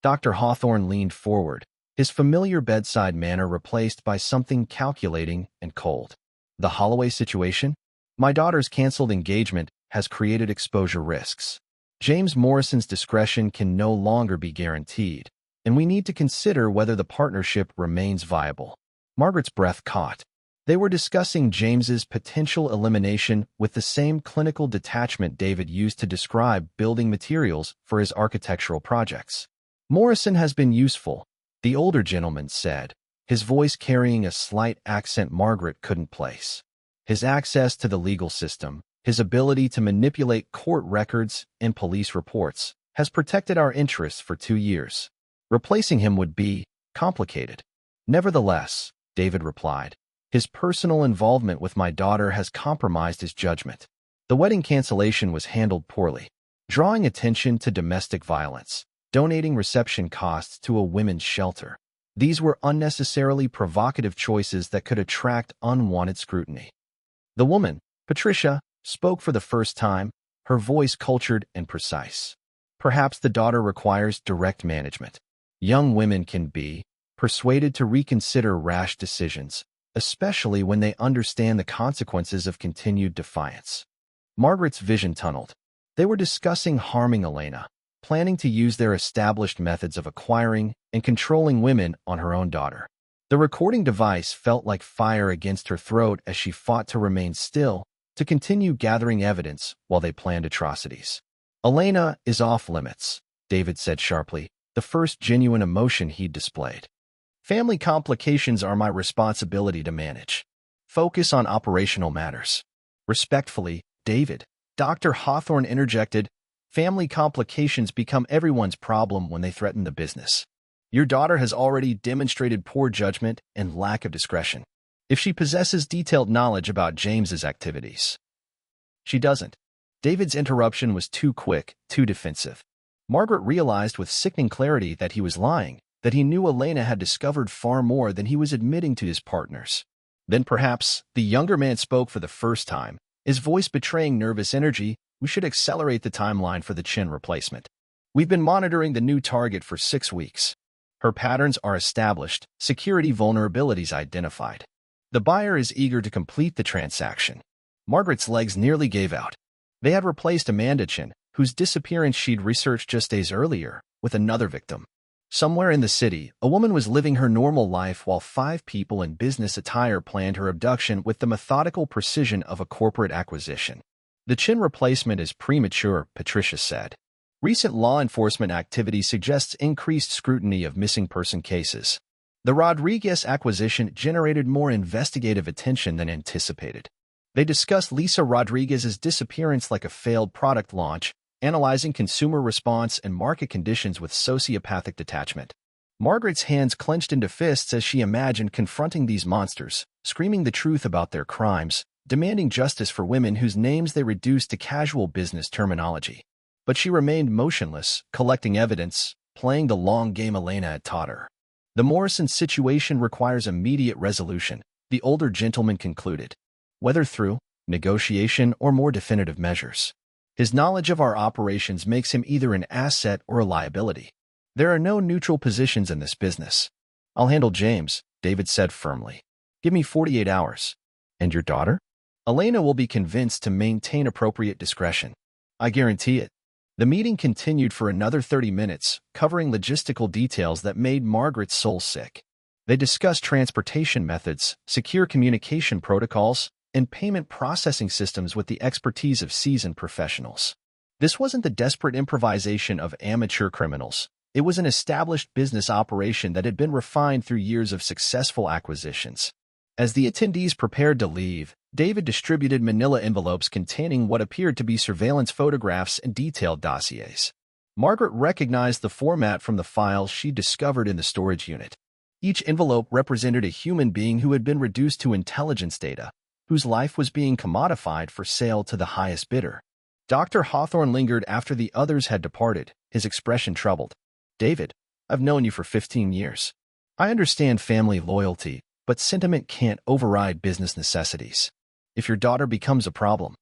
Dr. Hawthorne leaned forward, his familiar bedside manner replaced by something calculating and cold. "The Holloway situation? My daughter's canceled engagement has created exposure risks. James Morrison's discretion can no longer be guaranteed, and we need to consider whether the partnership remains viable." Margaret's breath caught. They were discussing James's potential elimination with the same clinical detachment David used to describe building materials for his architectural projects. "Morrison has been useful," the older gentleman said, his voice carrying a slight accent Margaret couldn't place. "His access to the legal system, his ability to manipulate court records and police reports, has protected our interests for 2 years. Replacing him would be complicated." "Nevertheless," David replied, "his personal involvement with my daughter has compromised his judgment." The wedding cancellation was handled poorly, drawing attention to domestic violence, donating reception costs to a women's shelter. These were unnecessarily provocative choices that could attract unwanted scrutiny. The woman, Patricia, spoke for the first time, her voice cultured and precise. "Perhaps the daughter requires direct management. Young women can be persuaded to reconsider rash decisions, especially when they understand the consequences of continued defiance." Margaret's vision tunneled. They were discussing harming Elena, planning to use their established methods of acquiring and controlling women on her own daughter. The recording device felt like fire against her throat as she fought to remain still, to continue gathering evidence while they planned atrocities. "Elena is off limits," David said sharply, the first genuine emotion he'd displayed. "Family complications are my responsibility to manage. Focus on operational matters." "Respectfully, David," Dr. Hawthorne interjected, "family complications become everyone's problem when they threaten the business. Your daughter has already demonstrated poor judgment and lack of discretion. If she possesses detailed knowledge about James's activities." "She doesn't." David's interruption was too quick, too defensive. Margaret realized with sickening clarity that he was lying, that he knew Elena had discovered far more than he was admitting to his partners. Then perhaps the younger man spoke for the first time, his voice betraying nervous energy. "We should accelerate the timeline for the chin replacement. We've been monitoring the new target for 6 weeks. Her patterns are established, security vulnerabilities identified. The buyer is eager to complete the transaction." Margaret's legs nearly gave out. They had replaced Amanda Chin, whose disappearance she'd researched just days earlier, with another victim. Somewhere in the city, a woman was living her normal life while 5 people in business attire planned her abduction with the methodical precision of a corporate acquisition. "The Chin replacement is premature," Patricia said. "Recent law enforcement activity suggests increased scrutiny of missing person cases. The Rodriguez acquisition generated more investigative attention than anticipated." They discussed Lisa Rodriguez's disappearance like a failed product launch, analyzing consumer response and market conditions with sociopathic detachment. Margaret's hands clenched into fists as she imagined confronting these monsters, screaming the truth about their crimes, demanding justice for women whose names they reduced to casual business terminology. But she remained motionless, collecting evidence, playing the long game Elena had taught her. The Morrison situation requires immediate resolution, the older gentleman concluded, whether through negotiation or more definitive measures. His knowledge of our operations makes him either an asset or a liability. There are no neutral positions in this business. I'll handle James, David said firmly. Give me 48 hours. And your daughter? Elena will be convinced to maintain appropriate discretion. I guarantee it. The meeting continued for another 30 minutes, covering logistical details that made Margaret's soul sick. They discussed transportation methods, secure communication protocols, and payment processing systems with the expertise of seasoned professionals. This wasn't the desperate improvisation of amateur criminals. It was an established business operation that had been refined through years of successful acquisitions. As the attendees prepared to leave, David distributed manila envelopes containing what appeared to be surveillance photographs and detailed dossiers. Margaret recognized the format from the files she discovered in the storage unit. Each envelope represented a human being who had been reduced to intelligence data, whose life was being commodified for sale to the highest bidder. Dr. Hawthorne lingered after the others had departed, his expression troubled. David, I've known you for 15 years. I understand family loyalty, but sentiment can't override business necessities. If your daughter becomes a problem,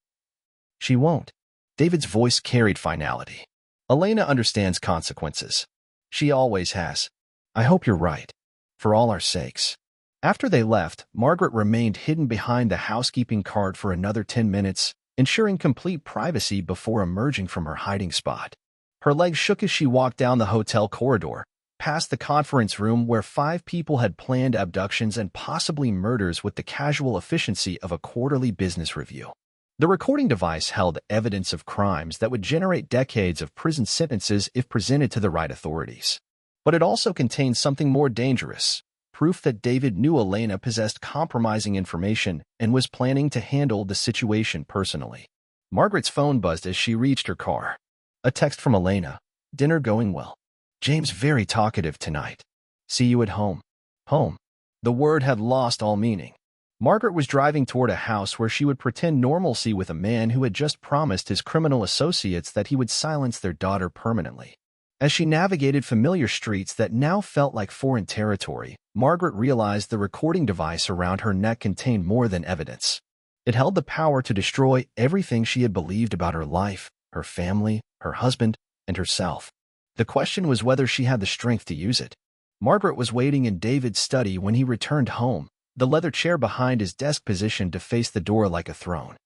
she won't. David's voice carried finality. Elena understands consequences. She always has. I hope you're right. For all our sakes. After they left, Margaret remained hidden behind the housekeeping cart for another 10 minutes, ensuring complete privacy before emerging from her hiding spot. Her legs shook as she walked down the hotel corridor, past the conference room where 5 people had planned abductions and possibly murders with the casual efficiency of a quarterly business review. The recording device held evidence of crimes that would generate decades of prison sentences if presented to the right authorities. But it also contained something more dangerous, proof that David knew Elena possessed compromising information and was planning to handle the situation personally. Margaret's phone buzzed as she reached her car. A text from Elena. Dinner going well. James very talkative tonight. See you at home. Home. The word had lost all meaning. Margaret was driving toward a house where she would pretend normalcy with a man who had just promised his criminal associates that he would silence their daughter permanently. As she navigated familiar streets that now felt like foreign territory, Margaret realized the recording device around her neck contained more than evidence. It held the power to destroy everything she had believed about her life, her family, her husband, and herself. The question was whether she had the strength to use it. Margaret was waiting in David's study when he returned home, the leather chair behind his desk positioned to face the door like a throne.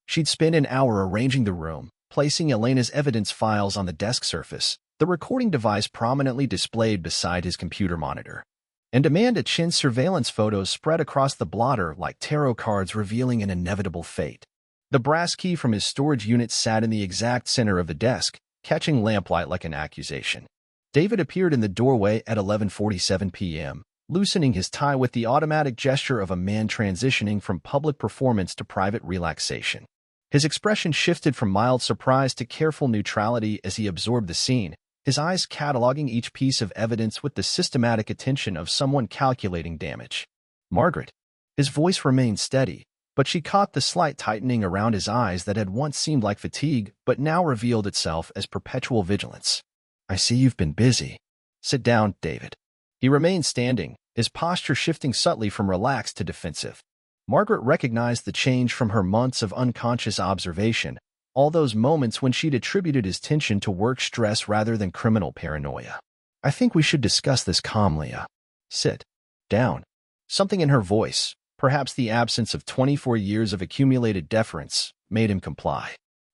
She'd spent an hour arranging the room, placing Elena's evidence files on the desk surface, the recording device prominently displayed beside his computer monitor. And Amanda Chin's surveillance photos spread across the blotter like tarot cards revealing an inevitable fate. The brass key from his storage unit sat in the exact center of the desk, catching lamplight like an accusation. David appeared in the doorway at 11:47 p.m., loosening his tie with the automatic gesture of a man transitioning from public performance to private relaxation. His expression shifted from mild surprise to careful neutrality as he absorbed the scene, his eyes cataloging each piece of evidence with the systematic attention of someone calculating damage. Margaret. His voice remained steady, but she caught the slight tightening around his eyes that had once seemed like fatigue but now revealed itself as perpetual vigilance. I see you've been busy. Sit down, David. He remained standing, his posture shifting subtly from relaxed to defensive. Margaret recognized the change from her months of unconscious observation, all those moments when she'd attributed his tension to work stress rather than criminal paranoia. I think we should discuss this calmly. Sit down. Something in her voice, perhaps the absence of 24 years of accumulated deference, made him comply.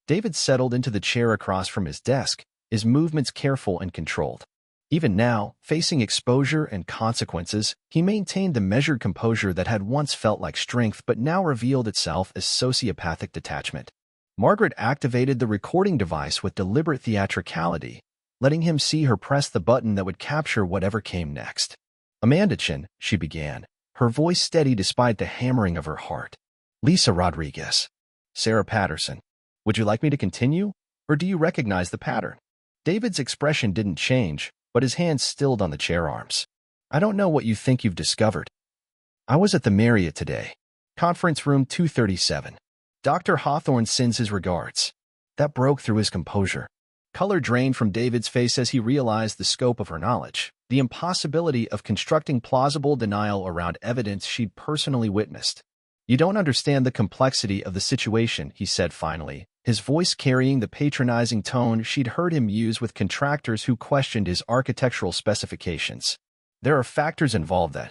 David settled into the chair across from his desk, his movements careful and controlled. Even now, facing exposure and consequences, he maintained the measured composure that had once felt like strength but now revealed itself as sociopathic detachment. Margaret activated the recording device with deliberate theatricality, letting him see her press the button that would capture whatever came next. Amanda Chin, she began, her voice steady despite the hammering of her heart. Lisa Rodriguez. Sarah Patterson. Would you like me to continue, or do you recognize the pattern? David's expression didn't change, but his hands stilled on the chair arms. I don't know what you think you've discovered. I was at the Marriott today. Conference Room 237. Dr. Hawthorne sends his regards. That broke through his composure. Color drained from David's face as he realized the scope of her knowledge, the impossibility of constructing plausible denial around evidence she'd personally witnessed. "You don't understand the complexity of the situation," he said finally, his voice carrying the patronizing tone she'd heard him use with contractors who questioned his architectural specifications. "There are factors involved that—"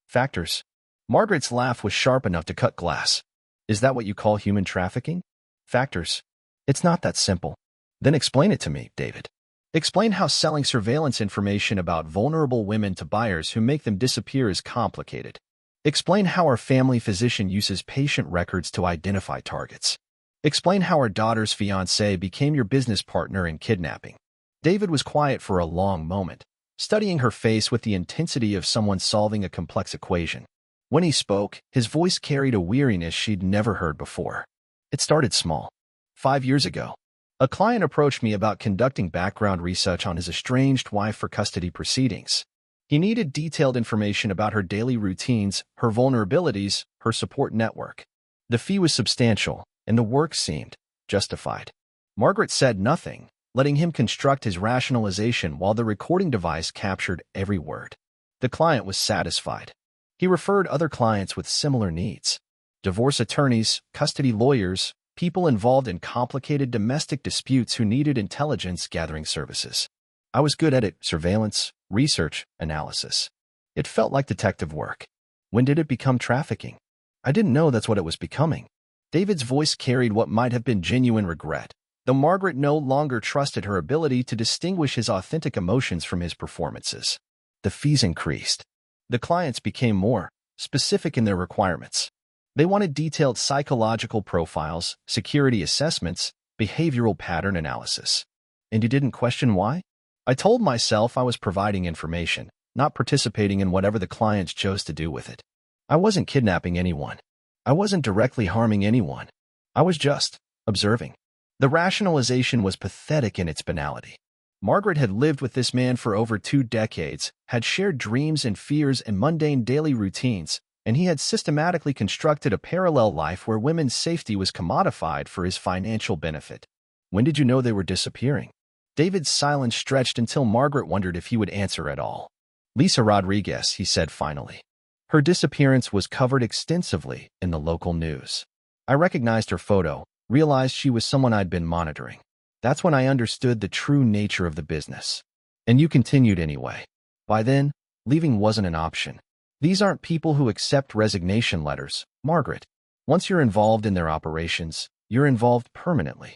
"Factors?" Margaret's laugh was sharp enough to cut glass. "Is that what you call human trafficking? Factors? It's not that simple." "Then explain it to me, David. Explain how selling surveillance information about vulnerable women to buyers who make them disappear is complicated. Explain how our family physician uses patient records to identify targets. Explain how our daughter's fiancé became your business partner in kidnapping." David was quiet for a long moment, studying her face with the intensity of someone solving a complex equation. When he spoke, his voice carried a weariness she'd never heard before. "It started small. 5 years ago, a client approached me about conducting background research on his estranged wife for custody proceedings. He needed detailed information about her daily routines, her vulnerabilities, her support network. The fee was substantial, and the work seemed justified." Margaret said nothing, letting him construct his rationalization while the recording device captured every word. The client was satisfied. He referred other clients with similar needs: divorce attorneys, custody lawyers, people involved in complicated domestic disputes who needed intelligence-gathering services. "I was good at it: surveillance, research, analysis. It felt like detective work. When did it become trafficking? I didn't know that's what it was becoming." David's voice carried what might have been genuine regret, though Margaret no longer trusted her ability to distinguish his authentic emotions from his performances. The fees increased. The clients became more specific in their requirements. They wanted detailed psychological profiles, security assessments, behavioral pattern analysis. "And you didn't question why?" "I told myself I was providing information, not participating in whatever the clients chose to do with it. I wasn't kidnapping anyone. I wasn't directly harming anyone. I was just observing." The rationalization was pathetic in its banality. Margaret had lived with this man for over 2 decades, had shared dreams and fears and mundane daily routines, and he had systematically constructed a parallel life where women's safety was commodified for his financial benefit. "When did you know they were disappearing?" David's silence stretched until Margaret wondered if he would answer at all. "Lisa Rodriguez," he said finally. "Her disappearance was covered extensively in the local news. I recognized her photo, realized she was someone I'd been monitoring. That's when I understood the true nature of the business. And you continued anyway. By then, leaving wasn't an option. These aren't people who accept resignation letters, Margaret. Once you're involved in their operations, you're involved permanently.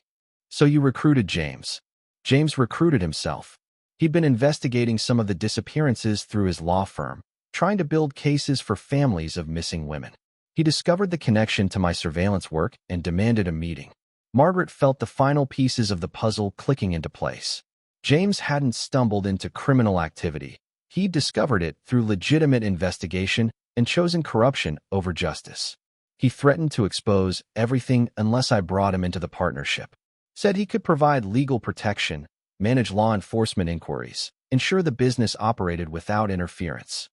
So you recruited James." James recruited himself. He'd been investigating some of the disappearances through his law firm, trying to build cases for families of missing women. He discovered the connection to my surveillance work and demanded a meeting. Margaret felt the final pieces of the puzzle clicking into place. James hadn't stumbled into criminal activity. He'd discovered it through legitimate investigation and chosen corruption over justice. He threatened to expose everything unless I brought him into the partnership. Said he could provide legal protection, manage law enforcement inquiries, ensure the business operated without interference.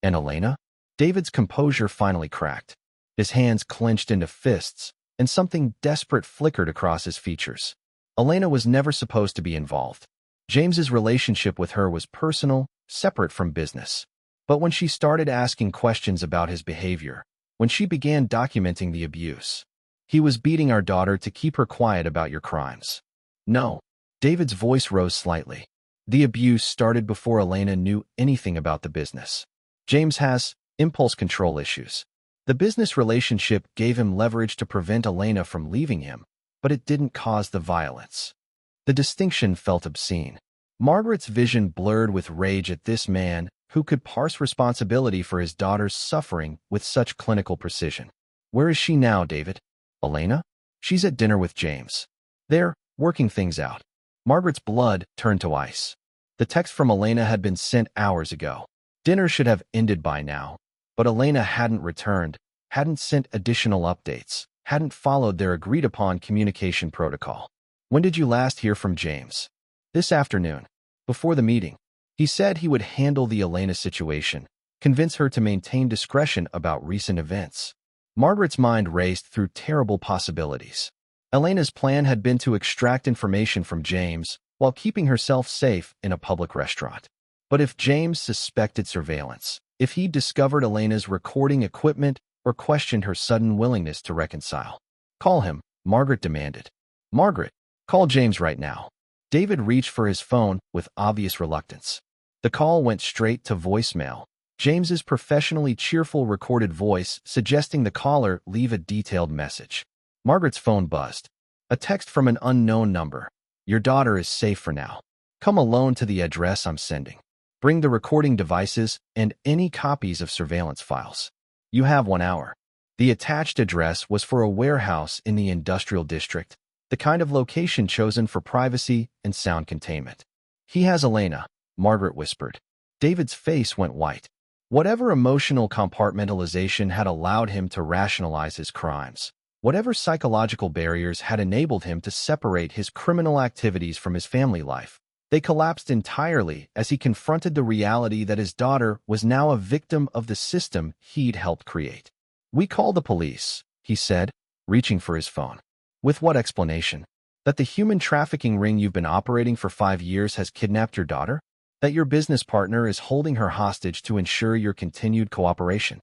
"And Elena?" David's composure finally cracked. His hands clenched into fists, and something desperate flickered across his features. "Elena was never supposed to be involved. James's relationship with her was personal, separate from business. But when she started asking questions about his behavior, when she began documenting the abuse, he was beating our daughter to keep her quiet about your crimes." "No." David's voice rose slightly. "The abuse started before Elena knew anything about the business. James has impulse control issues. The business relationship gave him leverage to prevent Elena from leaving him, but it didn't cause the violence." The distinction felt obscene. Margaret's vision blurred with rage at this man who could parse responsibility for his daughter's suffering with such clinical precision. "Where is she now, David?" "Elena? She's at dinner with James. They're working things out." Margaret's blood turned to ice. The text from Elena had been sent hours ago. Dinner should have ended by now. But Elena hadn't returned, hadn't sent additional updates, hadn't followed their agreed-upon communication protocol. "When did you last hear from James?" "This afternoon, before the meeting. He said he would handle the Elena situation, convince her to maintain discretion about recent events." Margaret's mind raced through terrible possibilities. Elena's plan had been to extract information from James while keeping herself safe in a public restaurant. But if James suspected surveillance, if he discovered Elena's recording equipment or questioned her sudden willingness to reconcile, call him, Margaret demanded. Margaret, call James right now. David reached for his phone with obvious reluctance. The call went straight to voicemail. James's professionally cheerful recorded voice suggesting the caller leave a detailed message. Margaret's phone buzzed. A text from an unknown number. Your daughter is safe for now. Come alone to the address I'm sending. Bring the recording devices and any copies of surveillance files. You have 1 hour. The attached address was for a warehouse in the industrial district, the kind of location chosen for privacy and sound containment. He has Elena, Margaret whispered. David's face went white. Whatever emotional compartmentalization had allowed him to rationalize his crimes, whatever psychological barriers had enabled him to separate his criminal activities from his family life, they collapsed entirely as he confronted the reality that his daughter was now a victim of the system he'd helped create. We call the police, he said, reaching for his phone. With what explanation? That the human trafficking ring you've been operating for 5 years has kidnapped your daughter? That your business partner is holding her hostage to ensure your continued cooperation?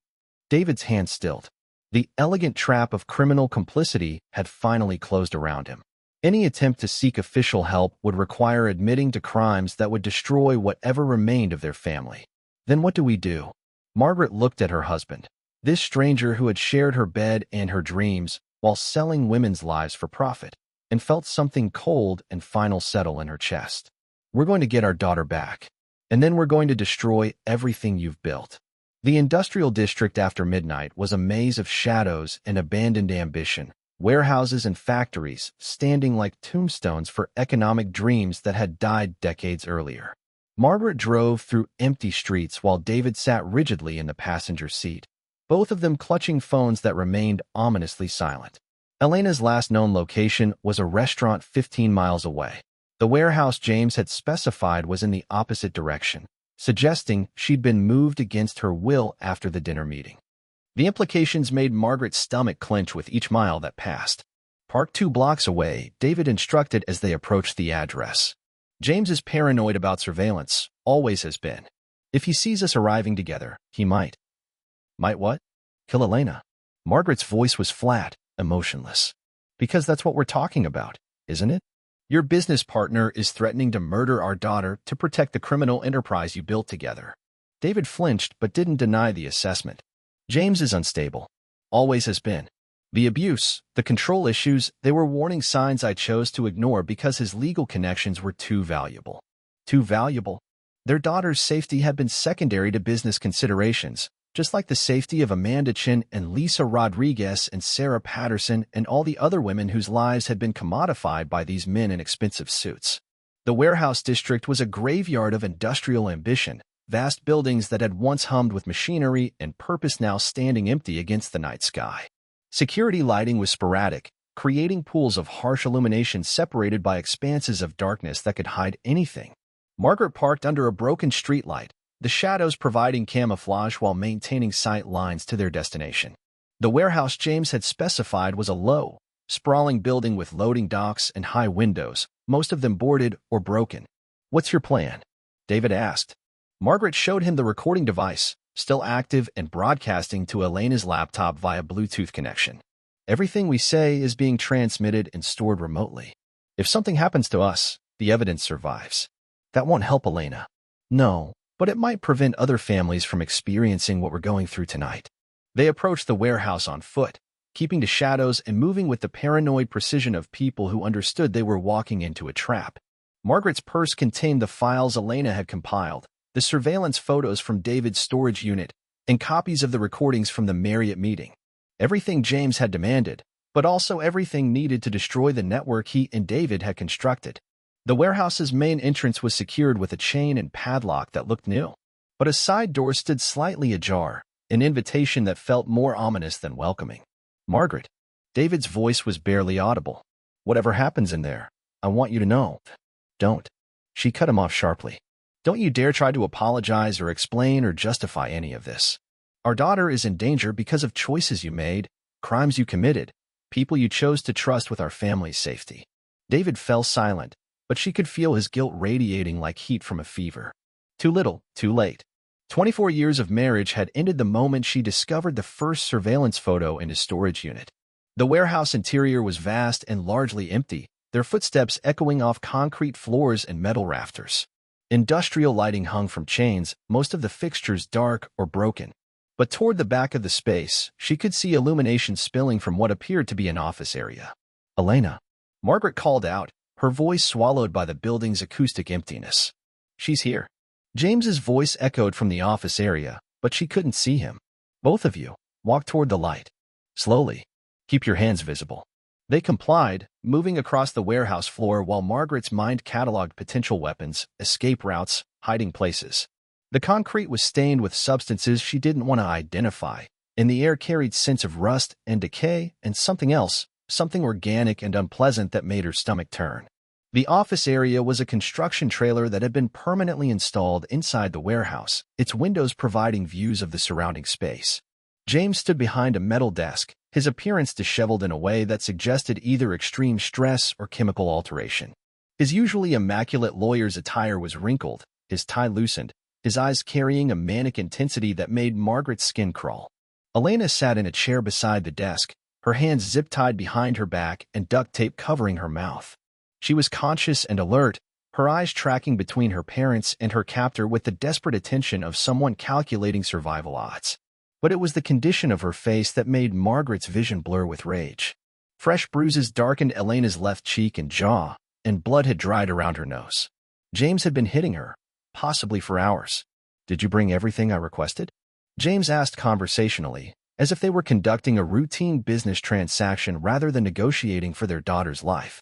David's hand stilled. The elegant trap of criminal complicity had finally closed around him. Any attempt to seek official help would require admitting to crimes that would destroy whatever remained of their family. Then what do we do? Margaret looked at her husband, this stranger who had shared her bed and her dreams while selling women's lives for profit, and felt something cold and final settle in her chest. We're going to get our daughter back, and then we're going to destroy everything you've built. The industrial district after midnight was a maze of shadows and abandoned ambition, warehouses and factories standing like tombstones for economic dreams that had died decades earlier. Margaret drove through empty streets while David sat rigidly in the passenger seat, both of them clutching phones that remained ominously silent. Elena's last known location was a restaurant 15 miles away. The warehouse James had specified was in the opposite direction, suggesting she'd been moved against her will after the dinner meeting. The implications made Margaret's stomach clench with each mile that passed. Park 2 blocks away, David instructed as they approached the address. James is paranoid about surveillance, always has been. If he sees us arriving together, he might. Might what? Kill Elena. Margaret's voice was flat, emotionless. Because that's what we're talking about, isn't it? Your business partner is threatening to murder our daughter to protect the criminal enterprise you built together. David flinched but didn't deny the assessment. James is unstable. Always has been. The abuse, the control issues, they were warning signs I chose to ignore because his legal connections were too valuable. Too valuable? Their daughter's safety had been secondary to business considerations, just like the safety of Amanda Chin and Lisa Rodriguez and Sarah Patterson and all the other women whose lives had been commodified by these men in expensive suits. The warehouse district was a graveyard of industrial ambition, vast buildings that had once hummed with machinery and purpose now standing empty against the night sky. Security lighting was sporadic, creating pools of harsh illumination separated by expanses of darkness that could hide anything. Margaret parked under a broken streetlight, the shadows providing camouflage while maintaining sight lines to their destination. The warehouse James had specified was a low, sprawling building with loading docks and high windows, most of them boarded or broken. What's your plan? David asked. Margaret showed him the recording device, still active and broadcasting to Elena's laptop via Bluetooth connection. Everything we say is being transmitted and stored remotely. If something happens to us, the evidence survives. That won't help Elena. No, but it might prevent other families from experiencing what we're going through tonight. They approached the warehouse on foot, keeping to shadows and moving with the paranoid precision of people who understood they were walking into a trap. Margaret's purse contained the files Elena had compiled, the surveillance photos from David's storage unit, and copies of the recordings from the Marriott meeting. Everything James had demanded, but also everything needed to destroy the network he and David had constructed. The warehouse's main entrance was secured with a chain and padlock that looked new, but a side door stood slightly ajar, an invitation that felt more ominous than welcoming. Margaret. David's voice was barely audible. Whatever happens in there, I want you to know. Don't. She cut him off sharply. Don't you dare try to apologize or explain or justify any of this. Our daughter is in danger because of choices you made, crimes you committed, people you chose to trust with our family's safety. David fell silent, but she could feel his guilt radiating like heat from a fever. Too little, too late. 24 years of marriage had ended the moment she discovered the first surveillance photo in his storage unit. The warehouse interior was vast and largely empty, their footsteps echoing off concrete floors and metal rafters. Industrial lighting hung from chains, most of the fixtures dark or broken. But toward the back of the space, she could see illumination spilling from what appeared to be an office area. "Elena," Margaret called out, her voice swallowed by the building's acoustic emptiness. "She's here." James's voice echoed from the office area, but she couldn't see him. "Both of you, walk toward the light. Slowly. Keep your hands visible." They complied, moving across the warehouse floor while Margaret's mind cataloged potential weapons, escape routes, hiding places. The concrete was stained with substances she didn't want to identify, and the air carried scents of rust and decay and something else, something organic and unpleasant that made her stomach turn. The office area was a construction trailer that had been permanently installed inside the warehouse, its windows providing views of the surrounding space. James stood behind a metal desk, his appearance disheveled in a way that suggested either extreme stress or chemical alteration. His usually immaculate lawyer's attire was wrinkled, his tie loosened, his eyes carrying a manic intensity that made Margaret's skin crawl. Elena sat in a chair beside the desk, her hands zip-tied behind her back and duct tape covering her mouth. She was conscious and alert, her eyes tracking between her parents and her captor with the desperate attention of someone calculating survival odds. But it was the condition of her face that made Margaret's vision blur with rage. Fresh bruises darkened Elena's left cheek and jaw, and blood had dried around her nose. James had been hitting her, possibly for hours. "Did you bring everything I requested?" James asked conversationally, as if they were conducting a routine business transaction rather than negotiating for their daughter's life.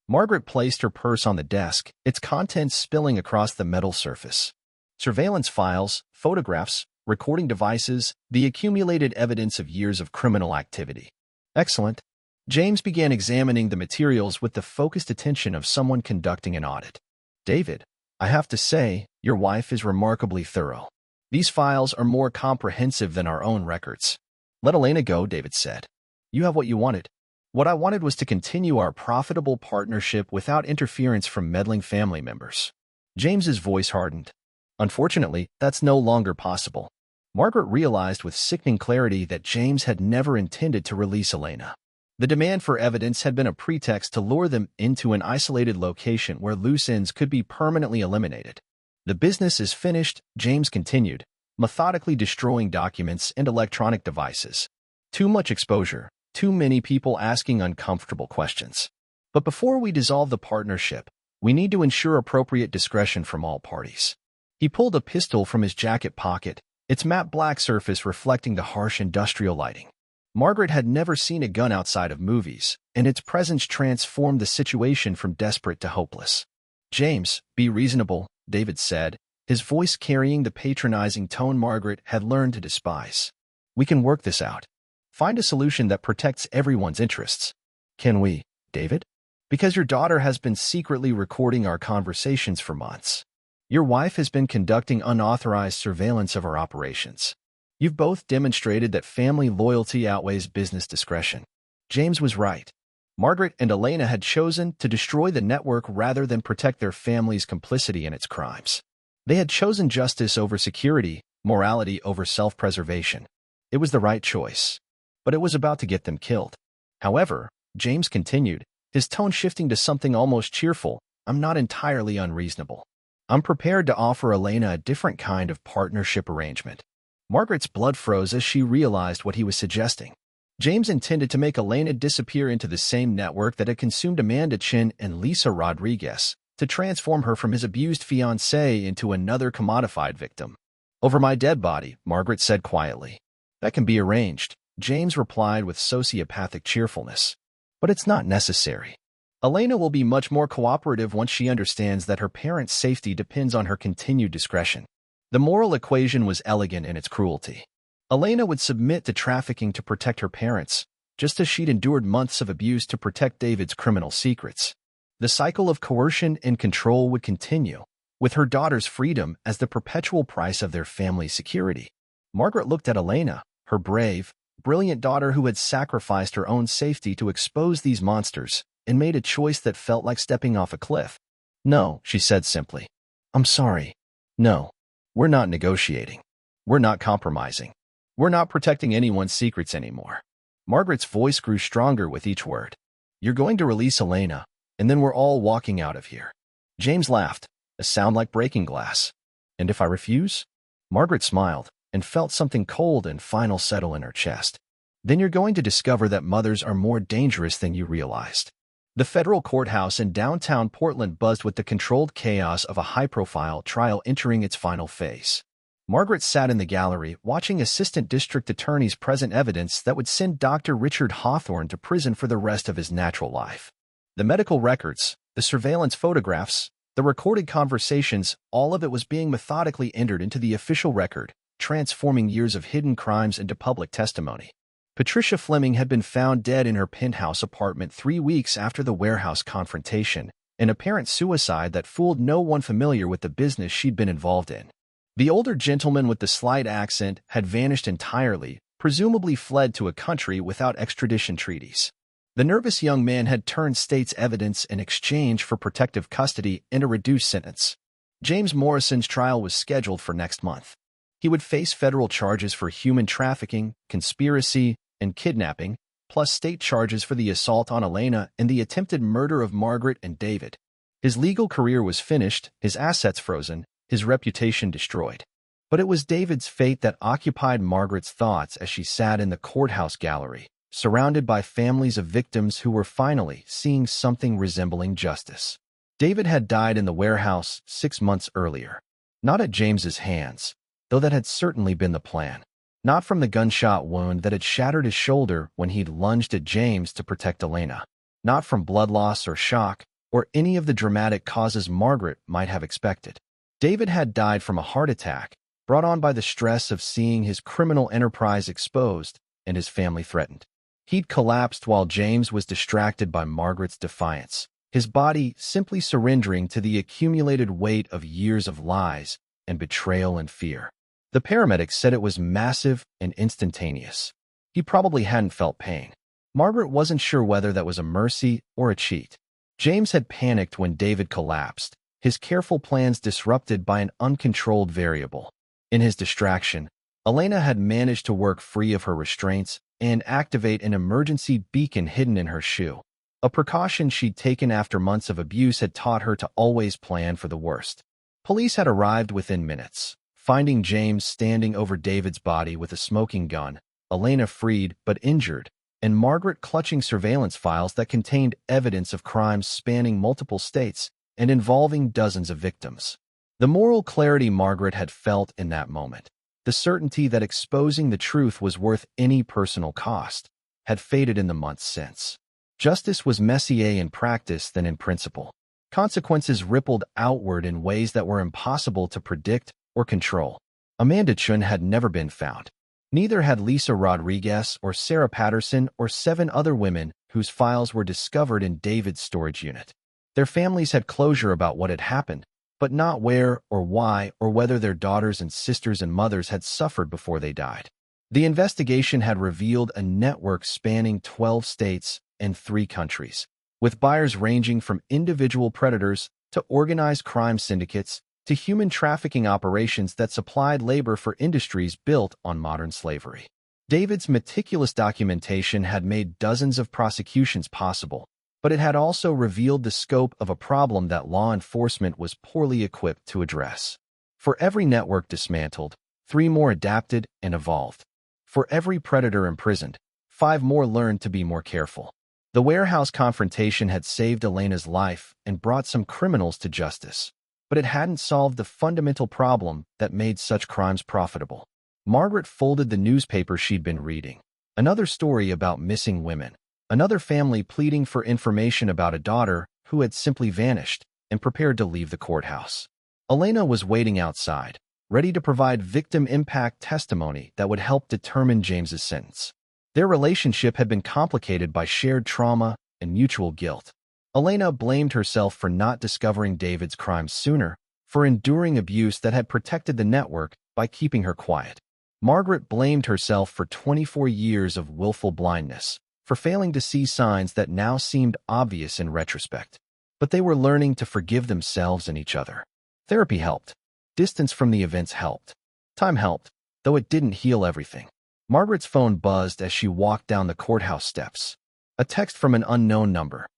Margaret placed her purse on the desk, its contents spilling across the metal surface. Surveillance files, photographs, recording devices, the accumulated evidence of years of criminal activity. "Excellent." James began examining the materials with the focused attention of someone conducting an audit. "David, I have to say, your wife is remarkably thorough. These files are more comprehensive than our own records." "Let Elena go," David said. "You have what you wanted." "What I wanted was to continue our profitable partnership without interference from meddling family members." James's voice hardened. "Unfortunately, that's no longer possible." Margaret realized with sickening clarity that James had never intended to release Elena. The demand for evidence had been a pretext to lure them into an isolated location where loose ends could be permanently eliminated. "The business is finished," James continued, methodically destroying documents and electronic devices. "Too much exposure, too many people asking uncomfortable questions. But before we dissolve the partnership, we need to ensure appropriate discretion from all parties." He pulled a pistol from his jacket pocket, its matte black surface reflecting the harsh industrial lighting. Margaret had never seen a gun outside of movies, and its presence transformed the situation from desperate to hopeless. "James, be reasonable," David said, his voice carrying the patronizing tone Margaret had learned to despise. "We can work this out. Find a solution that protects everyone's interests." "Can we, David?" "Because your daughter has been secretly recording our conversations for months. Your wife has been conducting unauthorized surveillance of our operations. You've both demonstrated that family loyalty outweighs business discretion." James was right. Margaret and Elena had chosen to destroy the network rather than protect their family's complicity in its crimes. They had chosen justice over security, morality over self-preservation. It was the right choice. But it was about to get them killed. However, James continued, his tone shifting to something almost cheerful, "I'm not entirely unreasonable. I'm prepared to offer Elena a different kind of partnership arrangement." Margaret's blood froze as she realized what he was suggesting. James intended to make Elena disappear into the same network that had consumed Amanda Chin and Lisa Rodriguez, to transform her from his abused fiancée into another commodified victim. "Over my dead body," Margaret said quietly. "That can be arranged," James replied with sociopathic cheerfulness. "But it's not necessary. Elena will be much more cooperative once she understands that her parents' safety depends on her continued discretion." The moral equation was elegant in its cruelty. Elena would submit to trafficking to protect her parents, just as she'd endured months of abuse to protect David's criminal secrets. The cycle of coercion and control would continue, with her daughter's freedom as the perpetual price of their family's security. Margaret looked at Elena, her brave, brilliant daughter who had sacrificed her own safety to expose these monsters and made a choice that felt like stepping off a cliff. "No," she said simply. "I'm sorry. No. We're not negotiating. We're not compromising. We're not protecting anyone's secrets anymore." Margaret's voice grew stronger with each word. "You're going to release Elena, and then we're all walking out of here." James laughed, a sound like breaking glass. "And if I refuse?" Margaret smiled and felt something cold and final settle in her chest. "Then you're going to discover that mothers are more dangerous than you realized." The federal courthouse in downtown Portland buzzed with the controlled chaos of a high-profile trial entering its final phase. Margaret sat in the gallery, watching assistant district attorneys present evidence that would send Dr. Richard Hawthorne to prison for the rest of his natural life. The medical records, the surveillance photographs, the recorded conversations, all of it was being methodically entered into the official record, transforming years of hidden crimes into public testimony. Patricia Fleming had been found dead in her penthouse apartment 3 weeks after the warehouse confrontation, an apparent suicide that fooled no one familiar with the business she'd been involved in. The older gentleman with the slight accent had vanished entirely, presumably fled to a country without extradition treaties. The nervous young man had turned state's evidence in exchange for protective custody and a reduced sentence. James Morrison's trial was scheduled for next month. He would face federal charges for human trafficking, conspiracy, and kidnapping, plus state charges for the assault on Elena and the attempted murder of Margaret and David. His legal career was finished, his assets frozen, his reputation destroyed. But it was David's fate that occupied Margaret's thoughts as she sat in the courthouse gallery, surrounded by families of victims who were finally seeing something resembling justice. David had died in the warehouse 6 months earlier. Not at James's hands, though that had certainly been the plan. Not from the gunshot wound that had shattered his shoulder when he'd lunged at James to protect Elena. Not from blood loss or shock, or any of the dramatic causes Margaret might have expected. David had died from a heart attack, brought on by the stress of seeing his criminal enterprise exposed and his family threatened. He'd collapsed while James was distracted by Margaret's defiance, his body simply surrendering to the accumulated weight of years of lies and betrayal and fear. The paramedics said it was massive and instantaneous. He probably hadn't felt pain. Margaret wasn't sure whether that was a mercy or a cheat. James had panicked when David collapsed, his careful plans disrupted by an uncontrolled variable. In his distraction, Elena had managed to work free of her restraints and activate an emergency beacon hidden in her shoe. A precaution she'd taken after months of abuse had taught her to always plan for the worst. Police had arrived within minutes, finding James standing over David's body with a smoking gun, Elena freed but injured, and Margaret clutching surveillance files that contained evidence of crimes spanning multiple states and involving dozens of victims. The moral clarity Margaret had felt in that moment, the certainty that exposing the truth was worth any personal cost, had faded in the months since. Justice was messier in practice than in principle. Consequences rippled outward in ways that were impossible to predict or control. Amanda Chun had never been found. Neither had Lisa Rodriguez or Sarah Patterson or 7 other women whose files were discovered in David's storage unit. Their families had closure about what had happened, but not where or why or whether their daughters and sisters and mothers had suffered before they died. The investigation had revealed a network spanning 12 states and 3 countries, with buyers ranging from individual predators to organized crime syndicates to human trafficking operations that supplied labor for industries built on modern slavery. David's meticulous documentation had made dozens of prosecutions possible, but it had also revealed the scope of a problem that law enforcement was poorly equipped to address. For every network dismantled, 3 more adapted and evolved. For every predator imprisoned, 5 more learned to be more careful. The warehouse confrontation had saved Elena's life and brought some criminals to justice, but it hadn't solved the fundamental problem that made such crimes profitable. Margaret folded the newspaper she'd been reading. Another story about missing women. Another family pleading for information about a daughter who had simply vanished, and prepared to leave the courthouse. Elena was waiting outside, ready to provide victim impact testimony that would help determine James's sentence. Their relationship had been complicated by shared trauma and mutual guilt. Elena blamed herself for not discovering David's crimes sooner, for enduring abuse that had protected the network by keeping her quiet. Margaret blamed herself for 24 years of willful blindness, for failing to see signs that now seemed obvious in retrospect. But they were learning to forgive themselves and each other. Therapy helped. Distance from the events helped. Time helped, though it didn't heal everything. Margaret's phone buzzed as she walked down the courthouse steps. A text from an unknown number.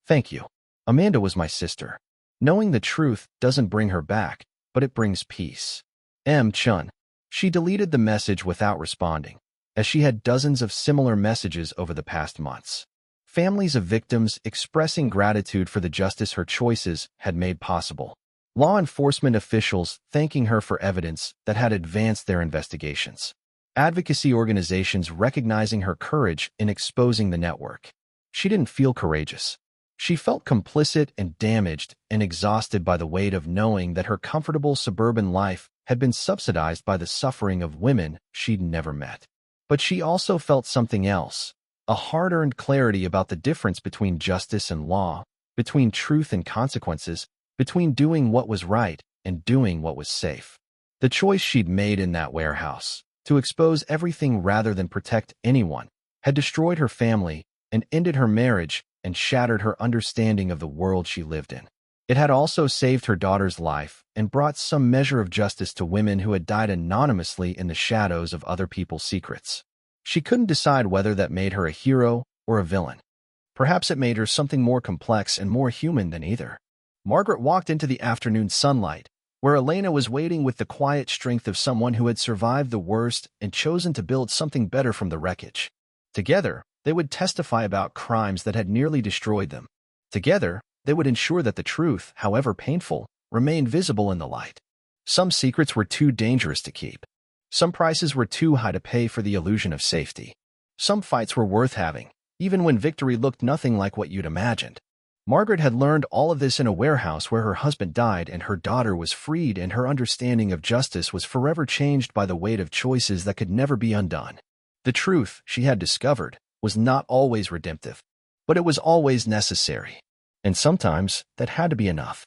"Thank you. Amanda was my sister. Knowing the truth doesn't bring her back, but it brings peace. M. Chun." She deleted the message without responding, as she had dozens of similar messages over the past months. Families of victims expressing gratitude for the justice her choices had made possible. Law enforcement officials thanking her for evidence that had advanced their investigations. Advocacy organizations recognizing her courage in exposing the network. She didn't feel courageous. She felt complicit and damaged and exhausted by the weight of knowing that her comfortable suburban life had been subsidized by the suffering of women she'd never met. But she also felt something else, a hard-earned clarity about the difference between justice and law, between truth and consequences, between doing what was right and doing what was safe. The choice she'd made in that warehouse, to expose everything rather than protect anyone, had destroyed her family and ended her marriage and shattered her understanding of the world she lived in. It had also saved her daughter's life and brought some measure of justice to women who had died anonymously in the shadows of other people's secrets. She couldn't decide whether that made her a hero or a villain. Perhaps it made her something more complex and more human than either. Margaret walked into the afternoon sunlight, where Elena was waiting with the quiet strength of someone who had survived the worst and chosen to build something better from the wreckage. Together, they would testify about crimes that had nearly destroyed them. Together, they would ensure that the truth, however painful, remained visible in the light. Some secrets were too dangerous to keep. Some prices were too high to pay for the illusion of safety. Some fights were worth having, even when victory looked nothing like what you'd imagined. Margaret had learned all of this in a warehouse where her husband died and her daughter was freed, and her understanding of justice was forever changed by the weight of choices that could never be undone. The truth, she had discovered, was not always redemptive, but it was always necessary. And sometimes that had to be enough.